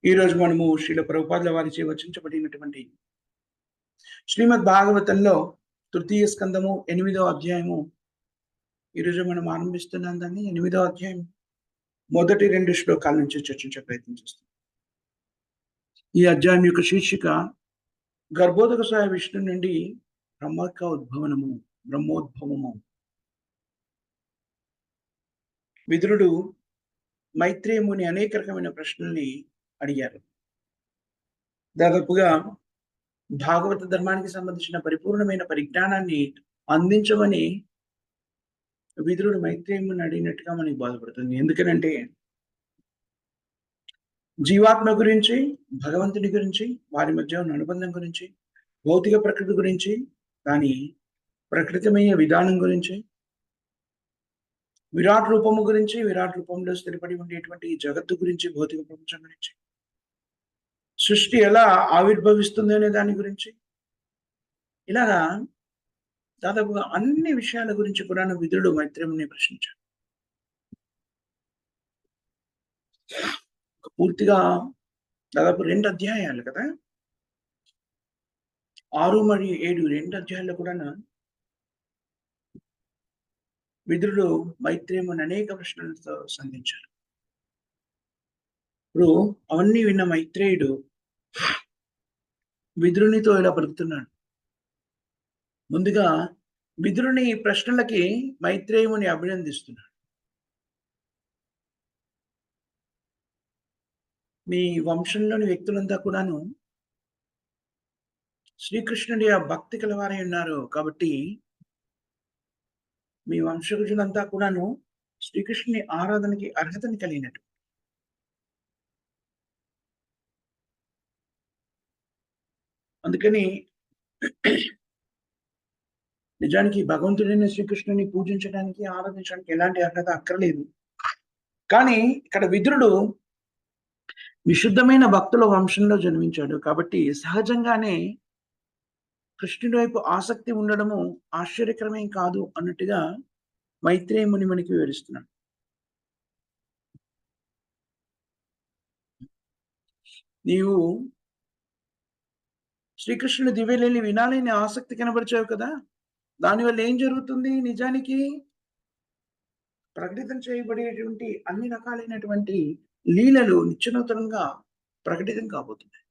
ఈరోజు మనము శ్రీల ప్రభుపాదుల వారిచే వచించబడినటువంటి శ్రీమద్ భాగవతంలో తృతీయ స్కందము 8వ అధ్యాయము ఈరోజు మనం ఆరంభిస్తున్నాం. దాన్ని 8వ అధ్యాయం మొదటి 2 శ్లోకాల నుంచి చర్చించే ప్రయత్నం చేస్తాం. ఈ అధ్యాయం యొక్క శీర్షిక గర్భోదక సాయ విష్ణు నుండి బ్రహ్మోద్భవము. విదురుడు మైత్రేయ ముని అనేక రకమైన ప్రశ్నల్ని అడిగారు. దాదాపుగా భాగవత ధర్మానికి సంబంధించిన పరిపూర్ణమైన పరిజ్ఞానాన్ని అందించమని విదురుడు మైత్రేయుని అడిగినట్టుగా మనకి బాధపడుతుంది. ఎందుకనంటే జీవాత్మ గురించి, భగవంతుడి గురించి, వారి మధ్య ఉన్న అనుబంధం గురించి, భౌతిక ప్రకృతి గురించి, దాని ప్రకృతిమయ విధానం గురించి, విరాట్ రూపము గురించి, విరాట్ రూపంలో స్థిరపడి ఉండేటువంటి జగత్తు గురించి, భౌతిక ప్రపంచం గురించి, సృష్టి ఎలా ఆవిర్భవిస్తుంది అనే దాని గురించి, ఇలాగా దాదాపుగా అన్ని విషయాల గురించి కూడా విదురుడు మైత్రేయుని ప్రశ్నించాడు. పూర్తిగా దాదాపు 2 అధ్యాయాలు కదా, 6 మరియు 7 2 అధ్యాయాల్లో కూడా విదురుడు మైత్రేయుని అనేక ప్రశ్నలతో సంధించారు. ఇప్పుడు అవన్నీ విన్న మైత్రేయుడు విదురునితో ఇలా పలుకుతున్నాడు. ముందుగా విదురుని ప్రశ్నలకి మైత్రేయుని అభినందిస్తున్నాడు. మీ వంశంలోని వ్యక్తులంతా కూడాను శ్రీకృష్ణుడి ఆ భక్తి కలవారై ఉన్నారు. కాబట్టి మీ వంశజులంతా కూడాను శ్రీకృష్ణుని ఆరాధనకి అర్హతని కలిగినట్టు. అందుకని నిజానికి భగవంతుడైన శ్రీకృష్ణుని పూజించడానికి, ఆరాధించడానికి ఎలాంటి అర్హత అక్కర్లేదు. కానీ ఇక్కడ విదురుడు విశుద్ధమైన భక్తుల వంశంలో జన్మించాడు. కాబట్టి సహజంగానే కృష్ణుడి వైపు ఆసక్తి ఉండడము ఆశ్చర్యకరమేం కాదు అన్నట్టుగా మైత్రేయ ముని మనకి వివరిస్తున్నాడు. నీవు శ్రీకృష్ణుడి దివ్యలీలని వినాలని ఆసక్తి కనబరిచావు కదా, దానివల్ల ఏం జరుగుతుంది? నిజానికి ప్రకటితం చేయబడేటువంటి అన్ని రకాలైనటువంటి లీలలు నిత్యనూతనంగా ప్రకటితం కాబోతున్నాయి.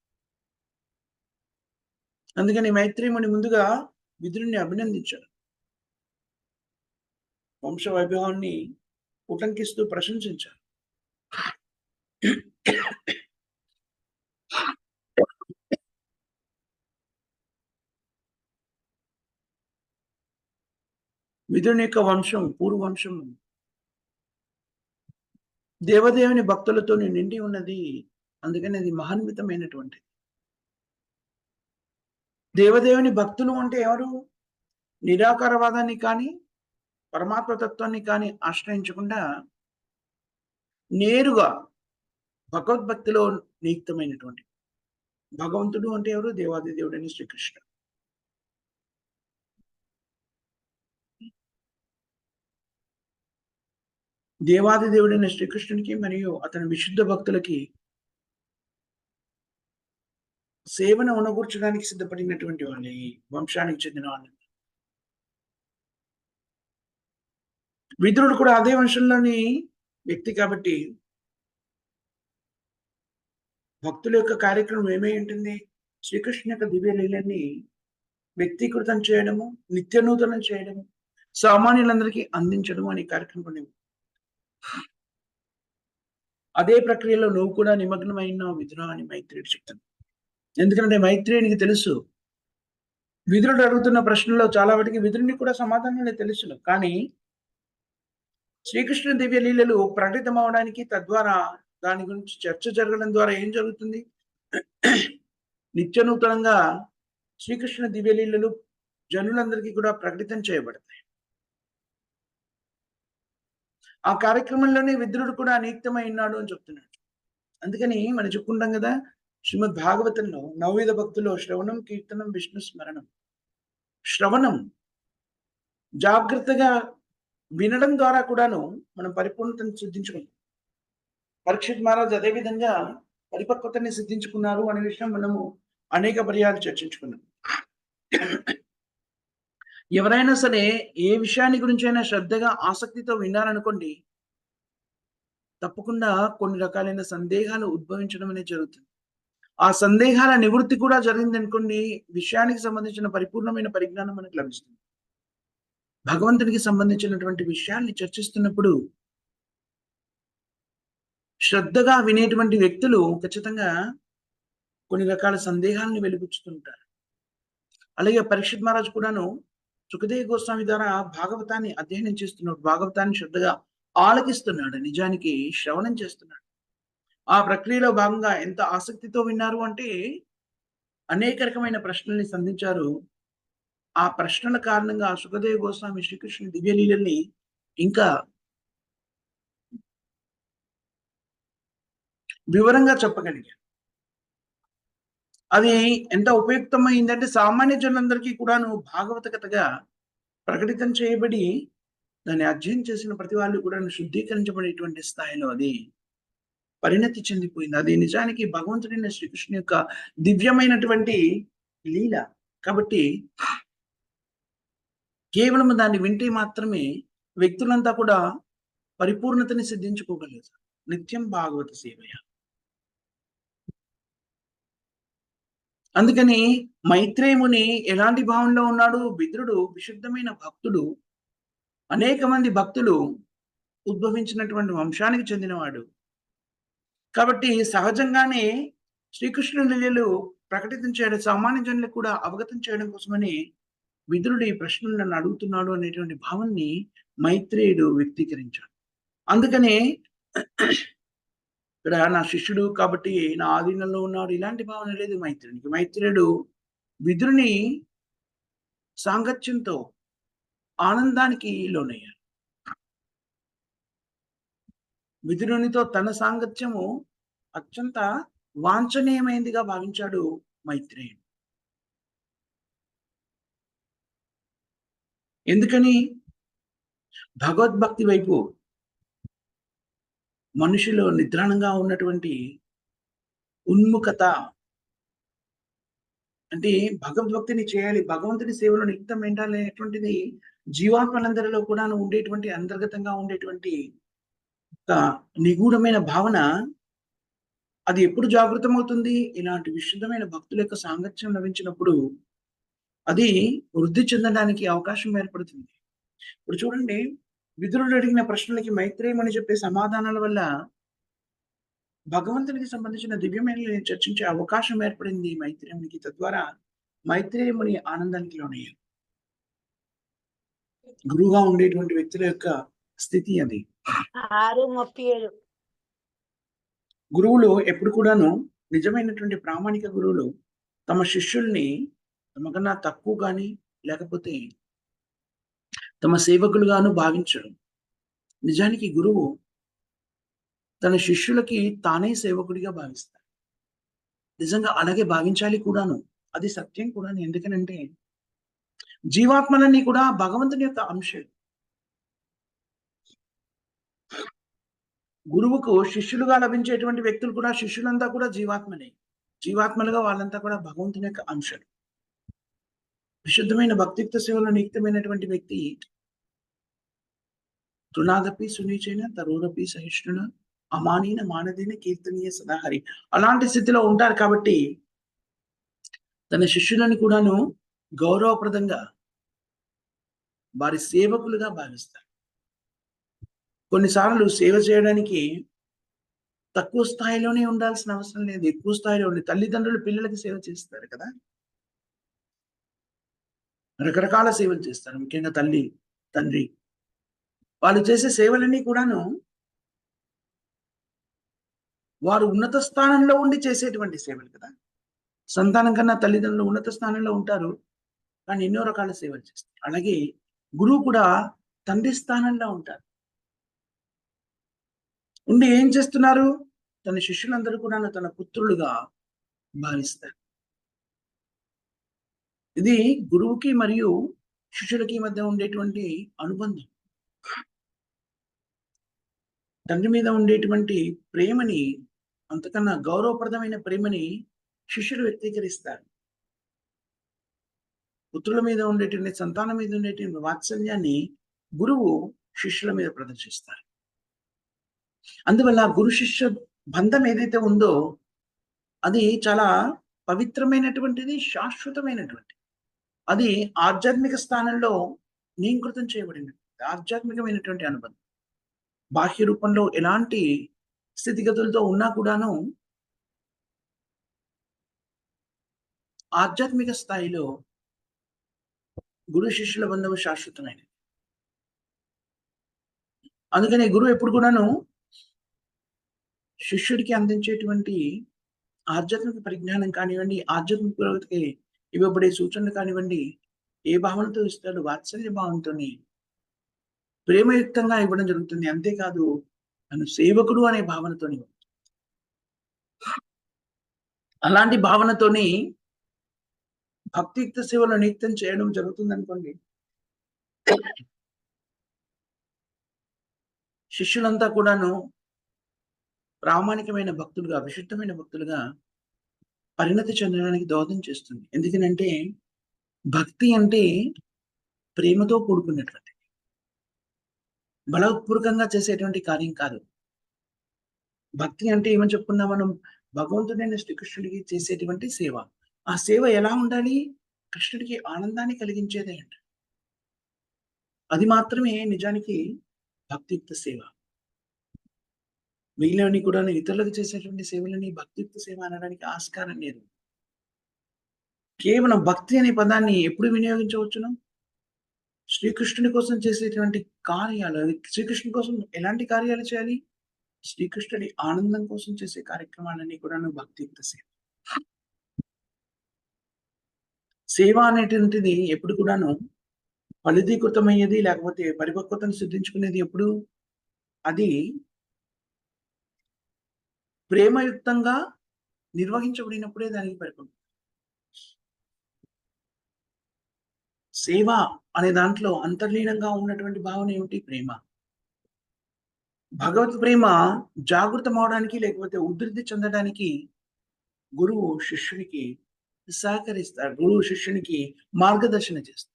అందుకని మైత్రేయుని ముందుగా విదురుని అభినందించారు. వంశ వైభవాన్ని ఉటంకిస్తూ ప్రశంసించారు. విదురుని యొక్క వంశం, పూర్వవంశం దేవదేవుని భక్తులతో నిండి ఉన్నది. అందుకని అది మహాన్వితమైనటువంటి దేవదేవుని భక్తులు అంటే ఎవరు? నిరాకారవాదాన్ని కానీ, పరమాత్మ తత్వాన్ని కానీ ఆశ్రయించకుండా నేరుగా భగవద్భక్తిలో నియుక్తమైనటువంటి భగవంతుడు అంటే ఎవరు? దేవాది దేవుడని శ్రీకృష్ణుడు. దేవాది దేవుడైన శ్రీకృష్ణునికి మరియు అతని విశుద్ధ భక్తులకి సేవను ఉనగూర్చడానికి సిద్ధపడినటువంటి వాళ్ళు ఈ వంశానికి చెందిన వాళ్ళు. విదురుడు కూడా అదే వంశంలోని వ్యక్తి కాబట్టి భక్తుల యొక్క కార్యక్రమం ఏమై ఉంటుంది? శ్రీకృష్ణు యొక్క దివ్య లీలని వ్యక్తీకృతం చేయడము, నిత్యనూతనం చేయడము, సామాన్యులందరికీ అందించడం అనే కార్యక్రమం. అదే ప్రక్రియలో నువ్వు కూడా నిమగ్నమైన విదురా అని మైత్రేయుడు చెప్తాను. ఎందుకంటే మైత్రేయునికి తెలుసు, విదురుడు అడుగుతున్న ప్రశ్నలో చాలా వాటికి విదురుని కూడా సమాధానాలే తెలుసును. కానీ శ్రీకృష్ణుని దివ్య లీలలు ప్రకటితం అవడానికి, తద్వారా దాని గురించి చర్చ జరగడం ద్వారా ఏం జరుగుతుంది? నిత్యనూతనంగా శ్రీకృష్ణ దివ్య లీలలు జనులందరికీ కూడా ప్రకటితం చేయబడతాయి. ఆ కార్యక్రమంలోనే విదురుడు కూడా నియుక్తమై ఉన్నాడు అని చెప్తున్నాడు. అందుకని మనం చెప్పుకుంటాం కదా, శ్రీమద్ భాగవతంలో నవవిధ భక్తుల్లో శ్రవణం, కీర్తనం, విష్ణు స్మరణం. శ్రవణం జాగ్రత్తగా వినడం ద్వారా కూడాను మనం పరిపూర్ణతను సిద్ధించుకుంటాం. పరీక్షిత్ మహారాజ్ అదే విధంగా పరిపక్వతని సిద్ధించుకున్నారు అనే విషయం మనము అనేక పర్యాలు చర్చించుకున్నాం. ఎవరైనా సరే ఏ విషయాన్ని గురించైనా శ్రద్ధగా, ఆసక్తితో విన్నారనుకోండి, తప్పకుండా కొన్ని రకాలైన సందేహాలు ఉద్భవించడం అనేది జరుగుతుంది. ఆ సందేహాల నివృత్తి కూడా జరిగిందనుకోండి, విషయానికి సంబంధించిన పరిపూర్ణమైన పరిజ్ఞానం మనకు లభిస్తుంది. భగవంతునికి సంబంధించినటువంటి విషయాల్ని చర్చిస్తున్నప్పుడు శ్రద్ధగా వినేటువంటి వ్యక్తులు ఖచ్చితంగా కొన్ని రకాల సందేహాలను వెలిబుచ్చుతుంటారు. అలాగే పరీక్షిత్ మహారాజు కూడాను సుఖదేవ గోస్వామి ద్వారా భాగవతాన్ని అధ్యయనం చేస్తున్నాడు. భాగవతాన్ని శ్రద్ధగా ఆలకిస్తున్నాడు. నిజానికి శ్రవణం చేస్తున్నాడు. ఆ ప్రక్రియలో భాగంగా ఎంత ఆసక్తితో విన్నారు అంటే అనేక రకమైన ప్రశ్నల్ని సంధించారు. ఆ ప్రశ్నల కారణంగా సుఖదేవ గోస్వామి శ్రీకృష్ణుని దివ్య లీలల్ని ఇంకా వివరంగా చెప్పగలిగారు. అది ఎంత ఉపయుక్తమైందంటే సామాన్య జనులందరికీ కూడాను భాగవత కథగా ప్రకటితం చేయబడి దాన్ని అధ్యయనం చేసిన ప్రతి వాళ్ళు కూడా శుద్ధీకరించబడేటువంటి స్థాయిలో అది పరిణతి చెందిపోయింది. అది నిజానికి భగవంతుడైన శ్రీకృష్ణుని యొక్క దివ్యమైనటువంటి లీల. కాబట్టి కేవలం దాన్ని వింటే మాత్రమే వ్యక్తులంతా కూడా పరిపూర్ణతని సిద్ధించుకోగలుగుతారు. నిత్యం భాగవత సేవయ. అందుకని మైత్రేయుని ఎలాంటి భావంలో ఉన్నాడు? విదురుడు విశుద్ధమైన భక్తుడు. అనేక మంది భక్తులు ఉద్భవించినటువంటి వంశానికి చెందినవాడు. కాబట్టి సహజంగానే శ్రీకృష్ణుని లీలలు ప్రకటితం చేయడం, సామాన్య జనులకు కూడా అవగతం చేయడం కోసమని విదురుడు ఈ ప్రశ్నలు నన్ను అడుగుతున్నాడు అనేటువంటి భావాన్ని మైత్రేయుడు వ్యక్తీకరించాడు. అందుకనే ఇక్కడ నా శిష్యుడు కాబట్టి నా ఆధీనంలో ఉన్నాడు ఇలాంటి భావన లేదు మైత్రేయునికి. మైత్రేయుడు విదురుని సాంగత్యంతో ఆనందానికి లోనయ్యాడు. విదురునితో తన సాంగత్యము అత్యంత వాంఛనీయమైనదిగా భావించాడు మైత్రేయుడు. ఎందుకని? భగవద్భక్తి వైపు మనిషిలో నిద్రాణంగా ఉన్నటువంటి ఉన్ముఖత, అంటే భగవద్భక్తిని చేయాలి, భగవంతుని సేవలో నిత్యం వెంటాలనేటువంటిది జీవాత్మలందరిలో కూడా ఉండేటువంటి అంతర్గతంగా ఉండేటువంటి ఒక నిగూఢమైన భావన. అది ఎప్పుడు జాగృతమవుతుంది? ఇలాంటి విశుద్ధమైన భక్తుల యొక్క సాంగత్యం లభించినప్పుడు అది వృద్ధి చెందడానికి అవకాశం ఏర్పడుతుంది. ఇప్పుడు చూడండి, విదురుడు అడిగిన ప్రశ్నలకి మైత్రేయమని చెప్పే సమాధానాల వల్ల భగవంతునికి సంబంధించిన దివ్యమైన చర్చించే అవకాశం ఏర్పడింది మైత్రేయునికి. తద్వారా మైత్రేయముని ఆనందానికి లోనయ్యారు. గురువుగా ఉండేటువంటి వ్యక్తుల యొక్క స్థితి అది. గురువులు ఎప్పుడు కూడాను, నిజమైనటువంటి ప్రామాణిక గురువులు తమ శిష్యుల్ని తమకన్నా తక్కువ కానీ లేకపోతే తమ సేవకులుగాను భావించడం. నిజానికి గురువు తన శిష్యులకి తానే సేవకుడిగా భావిస్తాడు. నిజంగా అలాగే భావించాలి కూడాను. అది సత్యం కూడాను. ఎందుకనంటే జీవాత్మలన్నీ కూడా భగవంతుని యొక్క అంశాలు. గురువుకు శిష్యులుగా లభించేటువంటి వ్యక్తులు కూడా, శిష్యులంతా కూడా జీవాత్మలే. జీవాత్మలుగా వాళ్ళంతా కూడా భగవంతుని యొక్క అంశాలు. విశుద్ధమైన భక్తియుక్త సేవలో నియుక్తమైనటువంటి వ్యక్తి తృణాదపి సునీచైన తరురపి సహిష్ణున అమానీన మానదీన కీర్తనీయ సదాహరి అలాంటి స్థితిలో ఉంటారు. కాబట్టి తన శిష్యులని కూడాను గౌరవప్రదంగా వారి సేవకులుగా భావిస్తారు. కొన్నిసార్లు సేవ చేయడానికి తక్కువ స్థాయిలోనే ఉండాల్సిన అవసరం లేదు, ఎక్కువ స్థాయిలో ఉండి తల్లిదండ్రులు పిల్లలకి సేవ చేస్తారు కదా. రకరకాల సేవలు చేస్తారు. ముఖ్యంగా తల్లి, తండ్రి వాళ్ళు చేసే సేవలన్నీ కూడాను వారు ఉన్నత స్థానంలో ఉండి చేసేటువంటి సేవలు కదా. సంతానం కన్నా తల్లిదండ్రులు ఉన్నత స్థానంలో ఉంటారు, కానీ ఎన్నో రకాల సేవలు చేస్తారు. అలాగే గురువు కూడా తండ్రి స్థానంలో ఉంటారు. ఉండి ఏం చేస్తున్నారు? తన శిష్యులందరూ కూడా తన పుత్రులుగా భావిస్తారు. ఇది గురువుకి మరియు శిష్యులకి మధ్య ఉండేటువంటి అనుబంధం. తండ్రి మీద ఉండేటువంటి ప్రేమని అంతకన్నా గౌరవప్రదమైన ప్రేమని శిష్యుడు వ్యక్తీకరిస్తారు. పుత్రుల మీద ఉండేటువంటి, సంతానం మీద ఉండేటువంటి వాత్సల్యాన్ని గురువు శిష్యుల మీద ప్రదర్శిస్తారు. అందువల్ల గురు శిష్య బంధం ఏదైతే ఉందో అది చాలా పవిత్రమైనటువంటిది, శాశ్వతమైనటువంటిది. అది ఆధ్యాత్మిక స్థానంలో నియంకృతం చేయబడింది. ఆధ్యాత్మికమైనటువంటి అనుబంధం. బాహ్య రూపంలో ఎలాంటి స్థితిగతులతో ఉన్నా కూడాను ఆధ్యాత్మిక స్థాయిలో గురు శిష్యుల బంధము శాశ్వతమైనది. అందుకని గురువు ఎప్పుడు కూడాను శిష్యుడికి అందించేటువంటి ఆధ్యాత్మిక పరిజ్ఞానం కానివ్వండి, ఆధ్యాత్మిక పురోగతికి ఇవ్వబడే సూచనలు కానివ్వండి, ఏ భావనతో ఇస్తాడు? వాత్సల్య భావంతోని, ప్రేమయుక్తంగా ఇవ్వడం జరుగుతుంది. అంతేకాదు తను సేవకుడు అనే భావనతోని. అలాంటి భావనతోని భక్తియుక్త సేవలో నిత్యం చేయడం జరుగుతుందనుకోండి. శిష్యులంతా కూడాను ప్రామాణికమైన భక్తులుగా, విశుద్ధమైన భక్తులుగా పరిణతి చెందడానికి దోహదం చేస్తుంది. ఎందుకనంటే భక్తి అంటే ప్రేమతో కూడుకున్నటువంటిది. బలపూర్వకంగా చేసేటువంటి కార్యం కాదు. భక్తి అంటే ఏమని చెప్పుకున్నాం మనం? భగవంతుడైన శ్రీకృష్ణుడికి చేసేటువంటి సేవ. ఆ సేవ ఎలా ఉండాలి? కృష్ణుడికి ఆనందాన్ని కలిగించేదే అంట. అది మాత్రమే నిజానికి భక్తియుక్త సేవ. మిగిలినవన్నీ కూడా ఇతరులకు చేసేటువంటి సేవలని భక్తియుక్త సేవ అనడానికి ఆస్కారం లేదు. కేవలం భక్తి అనే పదాన్ని ఎప్పుడు వినియోగించవచ్చును? శ్రీకృష్ణుని కోసం చేసేటువంటి కార్యాలు, శ్రీకృష్ణుని కోసం ఎలాంటి కార్యాలు చేయాలి? శ్రీకృష్ణుడి ఆనందం కోసం చేసే కార్యక్రమాలన్నీ కూడాను భక్తియుక్త సేవ. సేవ అనేటువంటిది ఎప్పుడు కూడాను ఫలీకృతమయ్యేది, లేకపోతే పరిపక్వతను సిద్ధించుకునేది ఎప్పుడు? అది ప్రేమయుక్తంగా నిర్వహించబడినప్పుడే దానికి పరిపక్వత. సేవ అనే దాంట్లో అంతర్లీనంగా ఉన్నటువంటి భావన ఏమిటి? ప్రేమ. భగవత్ ప్రేమ జాగృతం అవడానికి, లేకపోతే ఉధృతి చెందడానికి గురువు శిష్యునికి సహకరిస్తాడు. గురువు శిష్యునికి మార్గదర్శన చేస్తాడు.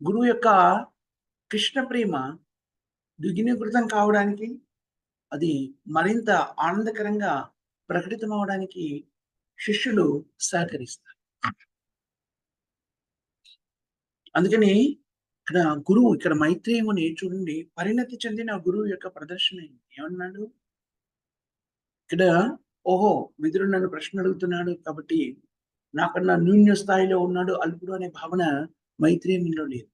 గురువు యొక్క కృష్ణ ప్రేమ ద్విగుణీకృతం కావడానికి, అది మరింత ఆనందకరంగా ప్రకటితం అవడానికి శిష్యులు సహకరిస్తారు. అందుకని ఇక్కడ మైత్రేయుని చూడండి, పరిణతి చెందిన గురువు యొక్క ప్రదర్శన ఏమన్నాడు? ఇక్కడ ఓహో, విదురుడు నన్ను ప్రశ్న అడుగుతున్నాడు కాబట్టి నాకన్నా న్యూన్య స్థాయిలో ఉన్నాడు, అల్పుడు అనే భావన మైత్రేయునిలో లేదు.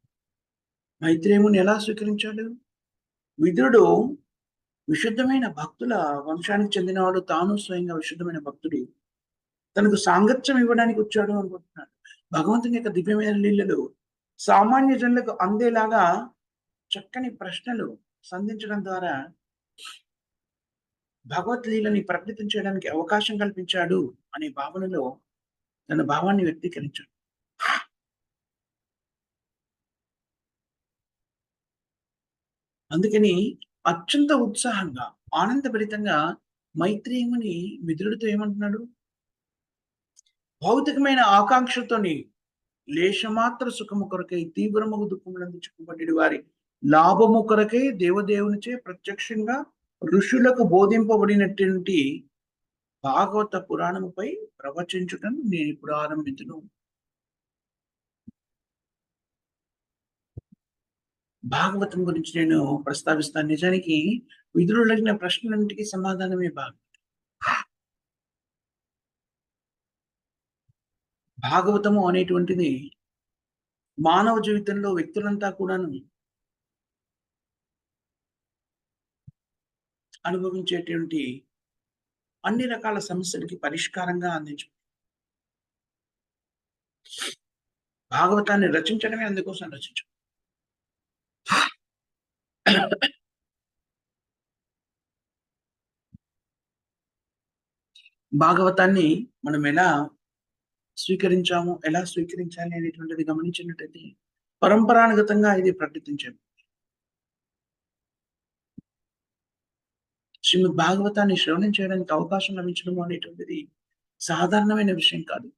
మైత్రేయుని ఎలా స్వీకరించాడు? విదురుడు విశుద్ధమైన భక్తుల వంశానికి చెందినవాడు, తాను స్వయంగా విశుద్ధమైన భక్తుడు, తనకు సాంగత్యం ఇవ్వడానికి వచ్చాడు అనుకుంటున్నాడు. భగవంతుని యొక్క దివ్యమైన లీలలు సామాన్య జనులకు అందేలాగా చక్కని ప్రశ్నలు సంధించడం ద్వారా భగవత్ లీలని ప్రకటితం చేయడానికి అవకాశం కల్పించాడు అనే భావనలో తన భావాన్ని వ్యక్తీకరించాడు. అందుకని అత్యంత ఉత్సాహంగా, ఆనందభరితంగా మైత్రేయుని విదురుడితో ఏమంటున్నాడు? భౌతికమైన ఆకాంక్షతోని లేశమాత్ర సుఖము కొరకై తీవ్రముగు దుఃఖములందు చిక్కుబడి వారి లాభము కొరకై దేవదేవునిచే ప్రత్యక్షంగా ఋషులకు బోధింపబడినటువంటి భాగవత పురాణముపై ప్రవచించుటను నేను ఇప్పుడు ఆరంభించును. భాగవతం గురించి నేను ప్రస్తావిస్తాను. నిజానికి విదురుడు అడిగిన ప్రశ్నలన్నిటికీ సమాధానమే భాగవతము అనేటువంటిది మానవ జీవితంలో వ్యక్తులంతా కూడాను అనుభవించేటువంటి అన్ని రకాల సమస్యలకి పరిష్కారంగా అందించు. భాగవతాన్ని రచించడమే అందుకోసం రచించు. భాగవతాన్ని మనం ఎలా స్వీకరించాము, ఎలా స్వీకరించాలి అనేటువంటిది గమనించినట్టయితే పరంపరానుగతంగా ఇది ప్రకటించాము. శ్రీమద్ భాగవతాన్ని శ్రవణం చేయడానికి అవకాశం లభించడం అనేటువంటిది సాధారణమైన విషయం కాదు.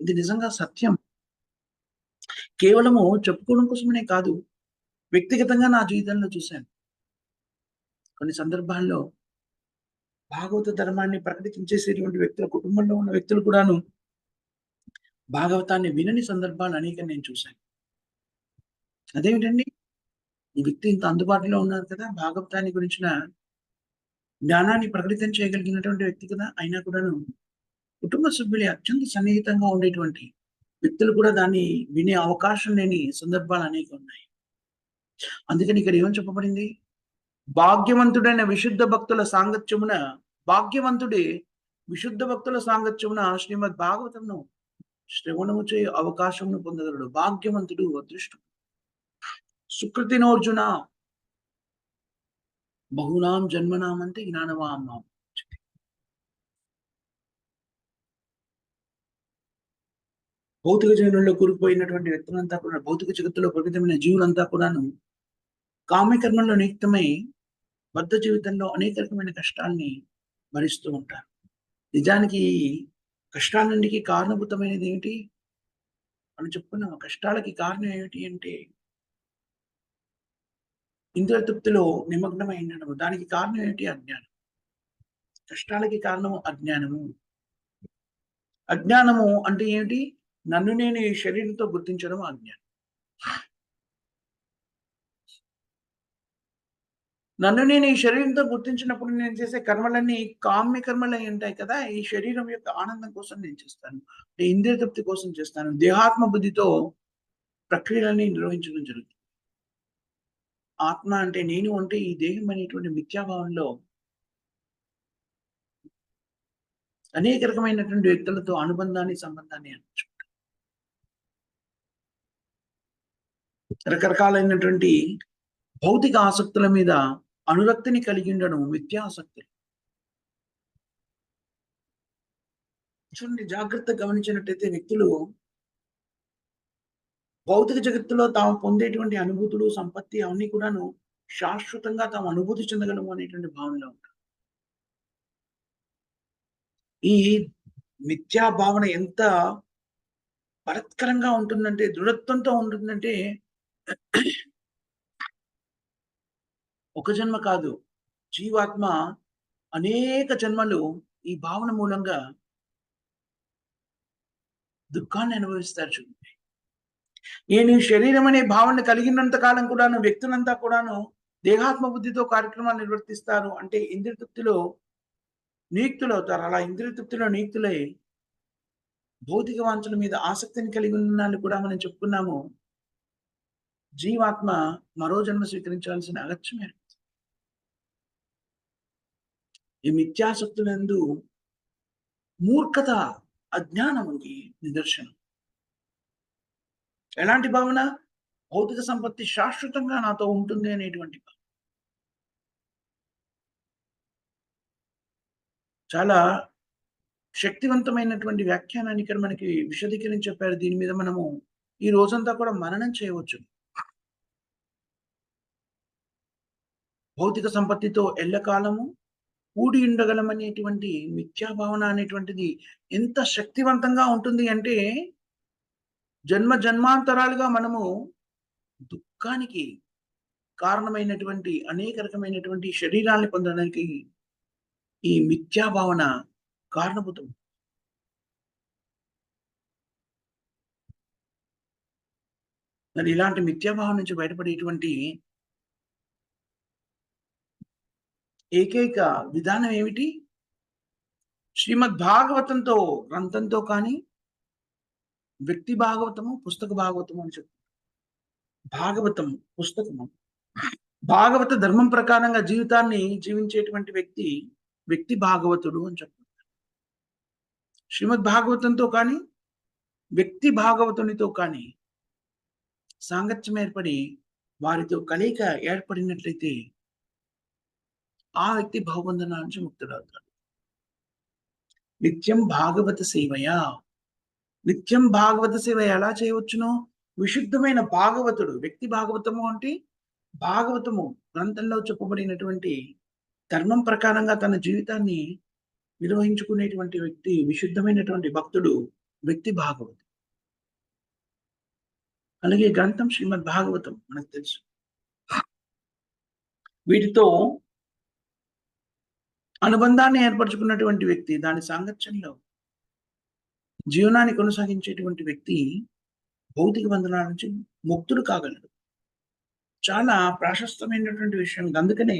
ఇది నిజంగా సత్యం. కేవలము చెప్పుకోవడం కోసమనే కాదు. వ్యక్తిగతంగా నా జీవితంలో చూశాను. కొన్ని సందర్భాల్లో భాగవత ధర్మాన్ని ప్రకటించేసేటువంటి వ్యక్తుల కుటుంబంలో ఉన్న వ్యక్తులు కూడాను భాగవతాన్ని వినని సందర్భాలు అనేకం నేను చూశాను. అదేమిటండి? ఈ వ్యక్తి ఇంత అందుబాటులో ఉన్నారు కదా! భాగవతాన్ని గురించిన జ్ఞానాన్ని ప్రకటితం చేయగలిగినటువంటి వ్యక్తి కదా! అయినా కూడాను కుటుంబ సభ్యులే అత్యంత సన్నిహితంగా ఉండేటువంటి వ్యక్తులు కూడా దాన్ని వినే అవకాశం లేని సందర్భాలు అనేకం ఉన్నాయి. అందుకని ఇక్కడ ఏమని చెప్పబడింది? భాగ్యవంతుడైన విశుద్ధ భక్తుల సాంగత్యమున భాగ్యవంతుడే విశుద్ధ భక్తుల సాంగత్యమున శ్రీమద్ భాగవతమును శ్రవణము చేయు అవకాశమును పొందగలడు. భాగ్యవంతుడు అదృష్టం. సుకృతినోర్జున బహూనాం జన్మనాం అంటే జ్ఞానవాన్నాం. భౌతిక జీవనంలో కూరుకుపోయినటువంటి వ్యక్తులంతా కూడా భౌతిక జగత్తులో పరిమితమైన జీవులంతా కూడాను కామ్యకర్మల్లో నియుక్తమై బద్ధ జీవితంలో అనేక రకమైన కష్టాల్ని భరిస్తూ ఉంటారు. నిజానికి ఈ కష్టాలన్నిటికీ కారణభూతమైనది ఏమిటి? మనం చెప్పుకున్నాం. కష్టాలకి కారణం ఏమిటి అంటే ఇంద్రియ తృప్తిలో నిమగ్నమై ఉండడము. దానికి కారణం ఏమిటి? అజ్ఞానం. కష్టాలకి కారణం అజ్ఞానము. అజ్ఞానము అంటే ఏమిటి? నన్ను నేను ఈ శరీరంతో గుర్తించడం అజ్ఞానం. నన్ను నేను ఈ శరీరంతో గుర్తించినప్పుడు నేను చేసే కర్మలన్నీ కామ్య కర్మలై ఉంటాయి కదా! ఈ శరీరం యొక్క ఆనందం కోసం నేను చేస్తాను. ఇంద్రియ తృప్తి కోసం చేస్తాను. దేహాత్మ బుద్ధితో ప్రక్రియలన్నీ నిర్వహించడం జరుగుతుంది. ఆత్మ అంటే నేను అంటే ఈ దేహం అనేటువంటి మిథ్యాభావంలో అనేక రకమైనటువంటి వ్యక్తులతో అనుబంధాన్ని, సంబంధాన్ని అనొచ్చు. రకరకాలైనటువంటి భౌతిక ఆసక్తుల మీద అనురక్తిని కలిగి ఉండడం మిథ్యాసక్తి. చూడండి, జాగ్రత్తగా గమనించినట్టయితే వ్యక్తులు భౌతిక జగత్తులో తాము పొందేటువంటి అనుభూతులు, సంపత్తి అవన్నీ కూడాను శాశ్వతంగా తాము అనుభూతి చెందగలము అనేటువంటి భావనలో ఉంటారు. ఈ మిథ్యా భావన ఎంత బలత్కరంగా ఉంటుందంటే, దృఢత్వంతో ఉంటుందంటే ఒక జన్మ కాదు. జీవాత్మ అనేక జన్మలు ఈ భావన మూలంగా దుఃఖాన్ని అనుభవిస్తారు చూడండి. నేను ఈ శరీరం అనే భావన కలిగినంత కాలం కూడాను వ్యక్తులంతా కూడాను దేహాత్మ బుద్ధితో కార్యక్రమాలు నిర్వర్తిస్తారు. అంటే ఇంద్రియ తృప్తిలో నియుక్తులవుతారు. అలా ఇంద్రియ తృప్తిలో నియుక్తులై భౌతిక వాంఛల మీద ఆసక్తిని కలిగి ఉన్నాళ్ళు కూడా మనం చెప్పుకున్నాము. జీవాత్మ మరో జన్మ స్వీకరించాల్సిన అగత్యమే. ఈ మిథ్యాసక్తులందు మూర్ఖత, అజ్ఞానముకి నిదర్శనం. ఎలాంటి భావన? భౌతిక సంపత్తి శాశ్వతంగా నాతో ఉంటుంది అనేటువంటి భావన. చాలా శక్తివంతమైనటువంటి వ్యాఖ్యానాన్ని ఇక్కడ మనకి విశదీకరించి చెప్పారు. దీని మీద మనము ఈ రోజంతా కూడా మననం చేయవచ్చు. భౌతిక సంపత్తితో ఎల్లకాలము కూడి ఉండగలమనేటువంటి మిథ్యా భావన అనేటువంటిది ఎంత శక్తివంతంగా ఉంటుంది అంటే, జన్మ జన్మాంతరాలుగా మనము దుఃఖానికి కారణమైనటువంటి అనేక రకమైనటువంటి శరీరాల్ని పొందడానికి ఈ మిథ్యా భావన కారణభూతం. మరి ఇలాంటి మిథ్యా భావన నుంచి బయటపడేటువంటి ఏకైక విధానం ఏమిటి? శ్రీమద్ భాగవతంతో గ్రంథంతో కానీ, వ్యక్తి భాగవతము, పుస్తక భాగవతము అని చెప్తారు. భాగవతం పుస్తకము. భాగవత ధర్మం ప్రకారంగా జీవితాన్ని జీవించేటువంటి వ్యక్తి, వ్యక్తి భాగవతుడు అని చెప్తారు. శ్రీమద్ భాగవతంతో కానీ, వ్యక్తి భాగవతునితో కానీ సాంగత్యం ఏర్పడి వారితో కలయిక ఏర్పడినట్లయితే ఆ వ్యక్తి భవబంధన నుంచి ముక్తుడవుతాడు. నిత్యం భాగవత సేవయా. నిత్యం భాగవత సేవ ఎలా చేయవచ్చును? విశుద్ధమైన భాగవతుడు. వ్యక్తి భాగవతము అంటే భాగవతము గ్రంథంలో చెప్పబడినటువంటి ధర్మం ప్రకారంగా తన జీవితాన్ని నిర్వహించుకునేటువంటి వ్యక్తి, విశుద్ధమైనటువంటి భక్తుడు, వ్యక్తి భాగవతుడు. అలాగే గ్రంథం శ్రీమద్ భాగవతం మనకు తెలుసు. వీటితో అనుబంధాన్ని ఏర్పరచుకున్నటువంటి వ్యక్తి, దాని సాంగత్యంలో జీవనాన్ని కొనసాగించేటువంటి వ్యక్తి భౌతిక బంధనాల నుంచి ముక్తుడు కాగలడు. చాలా ప్రాశస్తమైనటువంటి విషయం ఇది. అందుకనే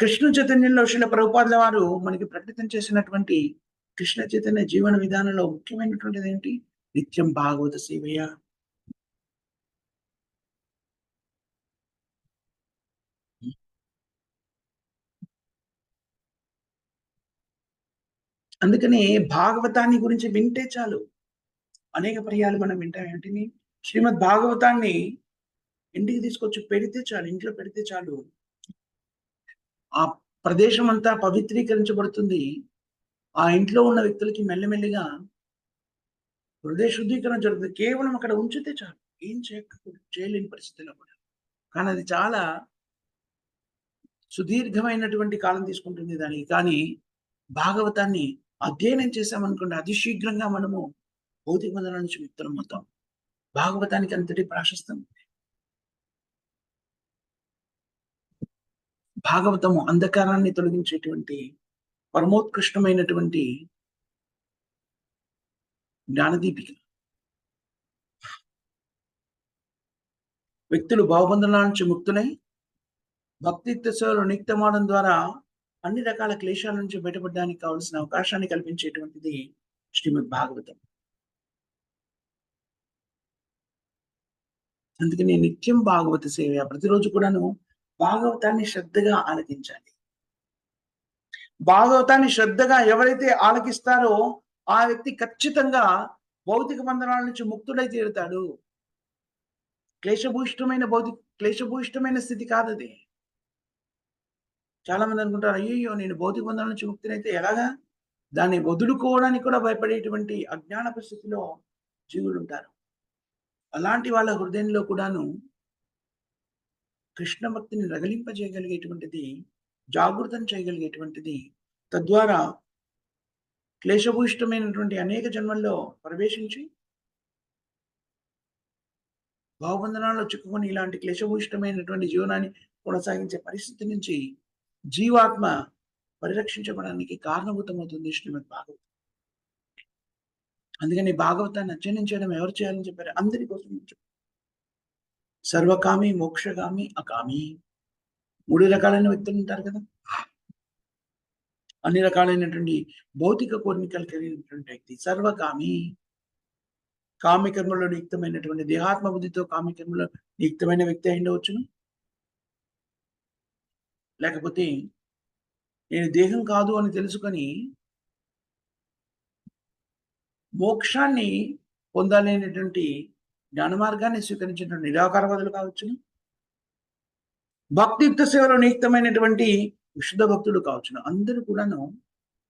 కృష్ణ చైతన్యంలో శ్రీల ప్రభుపాదుల వారు మనకి ప్రకటితం చేసినటువంటి కృష్ణ చైతన్య జీవన విధానంలో ముఖ్యమైనటువంటిది ఏంటి? నిత్యం భాగవత సేవయ. అందుకనే భాగవతాన్ని గురించి వింటే చాలు. అనేక పర్యాలు మనం వింటాం ఏంటిని? శ్రీమద్ భాగవతాన్ని ఇంటికి తీసుకొచ్చి పెడితే చాలు, ఇంట్లో పెడితే చాలు. ఆ ప్రదేశం అంతా పవిత్రీకరించబడుతుంది. ఆ ఇంట్లో ఉన్న వ్యక్తులకి మెల్లమెల్లిగా హృదయ శుద్ధీకరణ జరుగుతుంది. కేవలం అక్కడ ఉంచితే చాలు. ఏం చేయలేని పరిస్థితిలో కూడా. కానీ అది చాలా సుదీర్ఘమైనటువంటి కాలం తీసుకుంటుంది దానికి. కానీ భాగవతాన్ని అధ్యయనం చేశామనుకోండి, అతి శీఘ్రంగా మనము భౌతిక బంధనాల నుంచి ముక్తులమవుతాం. భాగవతానికి అంతటి ప్రాశస్త్యం. భాగవతము అంధకారాన్ని తొలగించేటువంటి పరమోత్కృష్టమైనటువంటి జ్ఞానదీపిక. వ్యక్తులు భావబంధనాల నుంచి ముక్తులై భక్తియుక్త సేవలు నిక్తమాడం ద్వారా అన్ని రకాల క్లేశాల నుంచి బయటపడడానికి కావలసిన అవకాశాన్ని కల్పించేటువంటిది శ్రీమద్ భాగవతం. అందుకని నిత్యం భాగవత సేవ, ప్రతిరోజు కూడాను భాగవతాన్ని శ్రద్ధగా ఆలకించాలి. భాగవతాన్ని శ్రద్ధగా ఎవరైతే ఆలకిస్తారో ఆ వ్యక్తి ఖచ్చితంగా భౌతిక బంధనాల నుంచి ముక్తుడై తీరుతాడు. క్లేశభూయిష్టమైన స్థితి కాదది. చాలా మంది అనుకుంటారు, అయ్యయ్యో నేను భౌతిక బంధనాల నుంచి ముక్తునైతే ఎలాగా? దాన్ని వదులుకోవడానికి కూడా భయపడేటువంటి అజ్ఞాన పరిస్థితిలో జీవులు ఉంటారు. అలాంటి వాళ్ళ హృదయంలో కూడాను కృష్ణ భక్తిని రగిలింపజేయగలిగేటువంటిది, జాగృతం చేయగలిగేటువంటిది, తద్వారా క్లేశభూయిష్టమైనటువంటి అనేక జన్మల్లో ప్రవేశించి భావబంధనాల్లో చిక్కుకొని ఇలాంటి క్లేశభూయిష్టమైనటువంటి జీవనాన్ని కొనసాగించే పరిస్థితి నుంచి జీవాత్మ పరిరక్షించబడడానికి కారణభూతమవుతుంది శ్రీమద్ భాగవతం. అందుకని భాగవతాన్ని అధ్యయనం చేయడం ఎవరు చేయాలని చెప్పారు? అందరి కోసం. సర్వకామి, మోక్షగామి, అకామి. 3 రకాలైన వ్యక్తులు ఉంటారు కదా. అన్ని రకాలైనటువంటి భౌతిక కోరికలు కలిగినటువంటి వ్యక్తి సర్వకామి. కామ్యకర్మలో నియుక్తమైనటువంటి దేహాత్మ బుద్ధితో కామ్యకర్మలో నియుక్తమైన వ్యక్తి అయి ఉండవచ్చును. లేకపోతే నేను దేహం కాదు అని తెలుసుకొని మోక్షాన్ని పొందాలనేటువంటి జ్ఞాన మార్గాన్ని స్వీకరించినటువంటి నిరాకారవాదులు కావచ్చును. భక్తియుక్త సేవలో నియుక్తమైనటువంటి విశుద్ధ భక్తుడు కావచ్చును. అందరూ కూడాను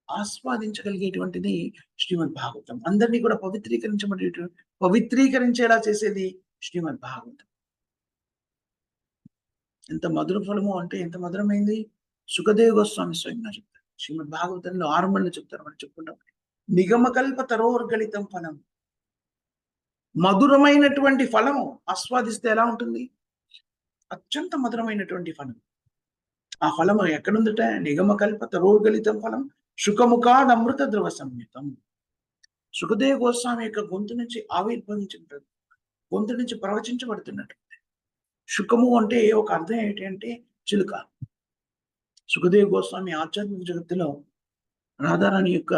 ఆస్వాదించగలిగేటువంటిది శ్రీమద్ భాగవతం. అందరినీ కూడా పవిత్రీకరించేలా చేసేది శ్రీమద్ భాగవతం. ఎంత మధుర ఫలము అంటే ఎంత మధురమైంది. సుఖదేవ గోస్వామి స్వయంగా చెప్తారు. శ్రీమద్ భాగవతంలో ఆరంభంలో చెప్తారు, మనం చెప్పుకుంటాం. నిగమకల్ప తరోర్గలితం ఫలం. మధురమైనటువంటి ఫలము ఆస్వాదిస్తే ఎలా ఉంటుంది? అత్యంత మధురమైనటువంటి ఫలం. ఆ ఫలము ఎక్కడుందట? నిగమకల్ప తరోర్గలితం ఫలం సుఖముఖాద్ అమృత ద్రవ సంయుతం. సుఖదేవ గోస్వామి యొక్క గొంతు నుంచి ఆవిర్భవించినట్టు, గొంతు నుంచి ప్రవచించబడుతున్నట్టు. సుఖము అంటే ఒక అర్థం ఏంటి అంటే చిలుక. సుఖదేవ గోస్వామి ఆధ్యాత్మిక జగత్తులో రాధారాణి యొక్క